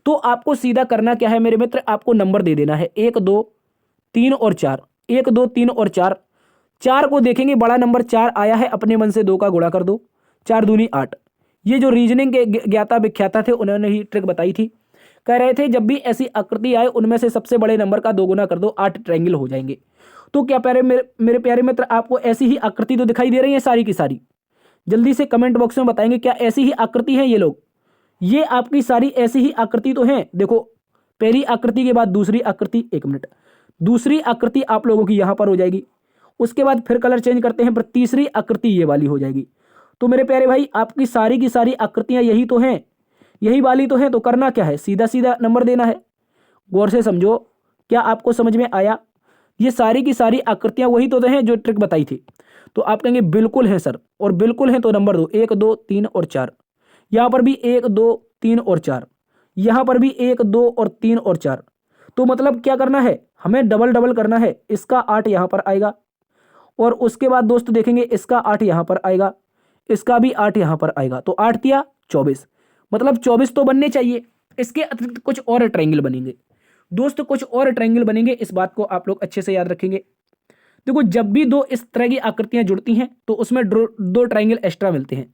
तो आपको सीधा करना क्या है मेरे मित्र, आपको नंबर दे देना है 1 2 3 और 4। 1 2 3 और 4। 4 को देखेंगे, बड़ा नंबर 4 आया है, अपने मन से 2 का गुणा कर दो, 4 दूनी 8। ये जो रीजनिंग के ज्ञाता विख्याता थे उन्होंने ही ट्रिक बताई थी। कह रहे थे जब भी ऐसी आकृति आए उनमें से सबसे बड़े नंबर का 2 गुना कर दो, 8 ट्रायंगल हो जाएंगे। तो क्या प्यारे मेरे प्यारे मित्र, आपको ऐसी ही आकृति तो दिखाई दे रही है सारी की सारी। जल्दी से कमेंट बॉक्स में बताएंगे क्या ऐसी ही आकृति है ये लोग। ये आपकी सारी ऐसी ही आकृति तो हैं। देखो पहली आकृति के बाद दूसरी आकृति, 1 मिनट, दूसरी आकृति आप लोगों की यहां पर हो जाएगी। उसके बाद फिर कलर चेंज करते हैं, पर तीसरी आकृति ये वाली हो जाएगी। तो मेरे प्यारे भाई आपकी सारी की सारी आकृतियां यही तो हैं, यही वाली तो हैं। तो करना क्या है, सीधा सीधा नंबर देना है। गौर से समझो, क्या आपको समझ में आया। ये सारी की सारी आकृतियां वही तो हैं जो ट्रिक बताई थी। तो आप कहेंगे बिल्कुल है सर, और बिल्कुल है तो नंबर दो, 1 2 3 और 4। यहां पर भी 1 2 3 और 4, यहां पर भी 1 2 और 3 और 4। तो मतलब क्या करना है, हमें डबल डबल करना है। इसका 8 यहां पर आएगा, और उसके बाद दोस्त देखेंगे इसका 8 यहां पर आएगा, इसका भी 8 यहां पर आएगा। तो 8 दिया 24, मतलब 24 तो बनने चाहिए। इसके अतिरिक्त कुछ और ट्रायंगल बनेंगे दोस्त, कुछ और ट्रायंगल बनेंगे। इस बात को आप लोग अच्छे से याद रखेंगे। देखो जब भी 2 इस तरह की आकृतियां जुड़ती हैं तो उसमें 2 ट्रायंगल एक्स्ट्रा मिलते हैं।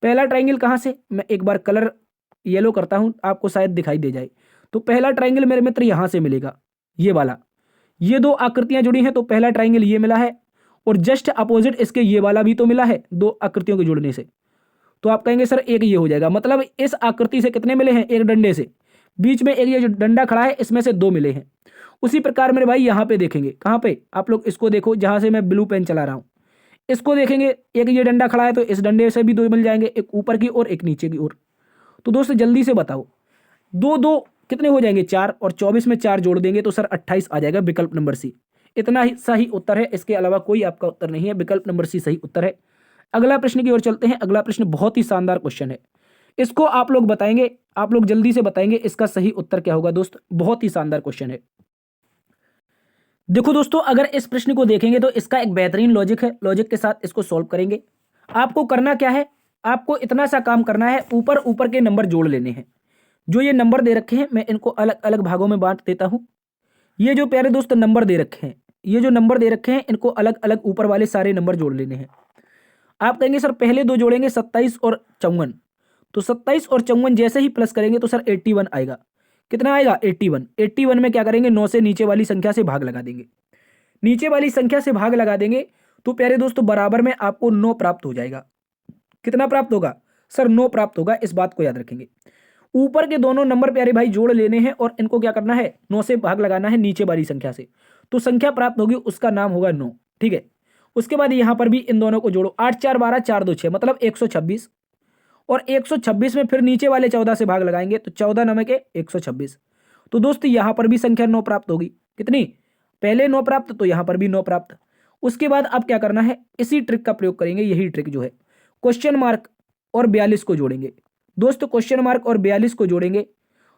पहला ट्रायंगल कहां से, मैं एक बार कलर येलो करता हूं, आपको शायद दिखाई दे जाए। तो पहला ट्रायंगल मेरे मित्र यहां से मिलेगा, ये वाला। ये 2 आकृतियां जुड़ी हैं तो पहला ट्रायंगल ये मिला है, और जस्ट अपोजिट इसके ये वाला भी तो मिला है 2 आकृतियों के जुड़ने से। तो आप कहेंगे सर एक ये हो जाएगा, मतलब इस आकृति से कितने मिले हैं, एक डंडे से, बीच में एक ये जो डंडा खड़ा है इसमें से 2 मिले हैं। उसी प्रकार मेरे भाई यहां पे देखेंगे, कहां पे, आप लोग इसको देखो जहां से मैं ब्लू पेन चला रहा हूं, इसको देखेंगे, एक ये डंडा खड़ा है तो इस डंडे से भी 2 मिल जाएंगे, एक ऊपर की ओर एक नीचे की ओर। तो दोस्तों जल्दी से बताओ, 2 2 कितने हो जाएंगे, 4, और 24 में 4 जोड़ देंगे तो सर 28 आ जाएगा। विकल्प नंबर सी इतना ही सही उत्तर है, इसके अलावा कोई आपका उत्तर नहीं है। विकल्प नंबर सी सही उत्तर है। अगला प्रश्न की ओर चलते हैं। अगला प्रश्न बहुत ही शानदार क्वेश्चन है, इसको आप लोग बताएंगे, आप लोग जल्दी से बताएंगे इसका सही उत्तर क्या होगा। दोस्त बहुत ही शानदार क्वेश्चन है। देखो दोस्तों अगर इस प्रश्न को देखेंगे तो इसका एक बेहतरीन लॉजिक है, लॉजिक के साथ इसको सॉल्व करेंगे। आपको करना क्या है, आपको इतना सा काम करना है, ऊपर ऊपर के नंबर जोड़ लेने हैं। जो ये नंबर दे रखे हैं मैं इनको अलग अलग भागों में बांट देता हूं। ये जो प्यारे दोस्त नंबर दे रखे हैं, ये जो नंबर दे रखे हैं इनको अलग अलग ऊपर वाले सारे नंबर जोड़ लेने हैं। आप कहेंगे सर पहले 2 जोड़ेंगे 27 और 54, तो 27 और 54 जैसे ही प्लस करेंगे तो सर 81 आएगा। कितना आएगा, 81। 81 में क्या करेंगे, 9 से नीचे वाली संख्या से भाग लगा देंगे। नीचे वाली संख्या से भाग लगा देंगे तो प्यारे दोस्तों बराबर में आपको 9 प्राप्त हो जाएगा। कितना प्राप्त होगा सर, 9 प्राप्त होगा। इस बात को याद रखेंगे। ऊपर के दोनों नंबर प्यारे भाई जोड़ लेने हैं और इनको क्या करना है, 9 से भाग लगाना है नीचे वाली संख्या से, तो संख्या प्राप्त होगी, उसका नाम होगा 9। ठीक है, उसके बाद यहां पर भी इन दोनों को जोड़ो, 8 4 12 4 2 6, मतलब 126, और 126 में फिर नीचे वाले 14 से भाग लगाएंगे तो 14 नमक 126। तो दोस्तों यहां पर भी संख्या 9 प्राप्त होगी। कितनी, पहले 9 प्राप्त, तो यहां पर भी 9 प्राप्त। उसके बाद आप क्या करना है, इसी ट्रिक का प्रयोग करेंगे। यही ट्रिक जो है, क्वेश्चन मार्क और 42 को जोड़ेंगे। दोस्तों क्वेश्चन मार्क और 42 को जोड़ेंगे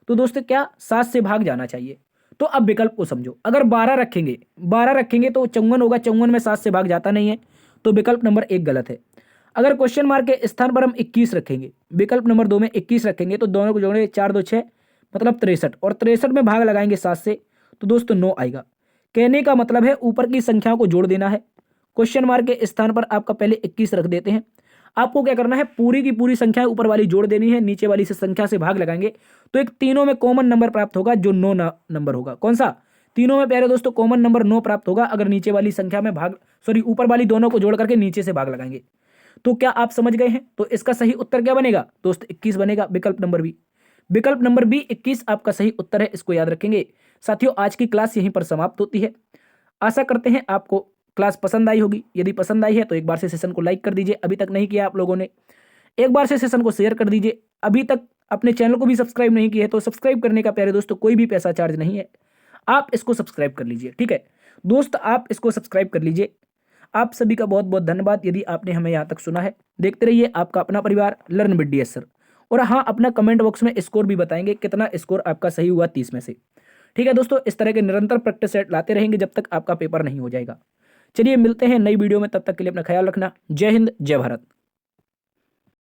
तो दोस्तों क्या 7 से भाग जाना चाहिए। तो अब विकल्प को समझो, अगर 12 रखेंगे तो 54 होगा, 54 में 7 से भाग जाता नहीं है, तो विकल्प नंबर 1 गलत है। अगर क्वेश्चन मार्क के स्थान पर हम 21 रखेंगे, विकल्प नंबर 2 में 21 रखेंगे, तो दोनों को जोड़ेंगे, 4 2 6 मतलब 63, और 63 में भाग लगाएंगे 7 से, तो दोस्तों 9 आएगा। कहने का मतलब है ऊपर की संख्या को जोड़ देना है। क्वेश्चन मार्क के स्थान पर आपका पहले 21 रख देते हैं। आपको क्या करना है, पूरी की पूरी संख्या ऊपर वाली जोड़ देनी है, नीचे वाली से संख्या से भाग लगाएंगे तो एक तीनों में कॉमन नंबर प्राप्त होगा, जो 9 नंबर होगा। कौन सा? तीनों में प्यारे दोस्तों कॉमन नंबर 9 प्राप्त होगा, अगर नीचे वाली संख्या में ऊपर वाली दोनों को जोड़ करके नीचे से भाग लगाएंगे। तो क्या आप समझ गए हैं? तो इसका सही उत्तर क्या बनेगा दोस्त? 21 बनेगा, विकल्प नंबर बी। विकल्प नंबर बी 21 आपका सही उत्तर है, इसको याद रखेंगे। साथियों आज की क्लास यहीं पर समाप्त होती है। आशा करते हैं आपको क्लास पसंद आई होगी। यदि पसंद आई है तो एक बार से सेशन को लाइक कर दीजिए, अभी तक नहीं किया आप लोगों ने। एक बार से सेशन को शेयर कर दीजिए। अभी तक अपने चैनल को भी सब्सक्राइब नहीं किया है तो सब्सक्राइब करने का प्यारे दोस्तों कोई भी पैसा चार्ज नहीं है, आप इसको सब्सक्राइब कर लीजिए। ठीक है दोस्त, आप इसको सब्सक्राइब कर लीजिए। आप सभी का बहुत बहुत धन्यवाद यदि आपने हमें यहाँ तक सुना है। देखते रहिए आपका अपना परिवार लर्न विद DS सर। और हाँ, अपना कमेंट बॉक्स में स्कोर भी बताएंगे, कितना स्कोर आपका सही हुआ 30 में से। ठीक है दोस्तों, इस तरह के निरंतर प्रैक्टिस सेट लाते रहेंगे जब तक आपका पेपर नहीं हो जाएगा। चलिए मिलते हैं नई वीडियो में, तब तक के लिए अपना ख्याल रखना। जय हिंद, जय भारत।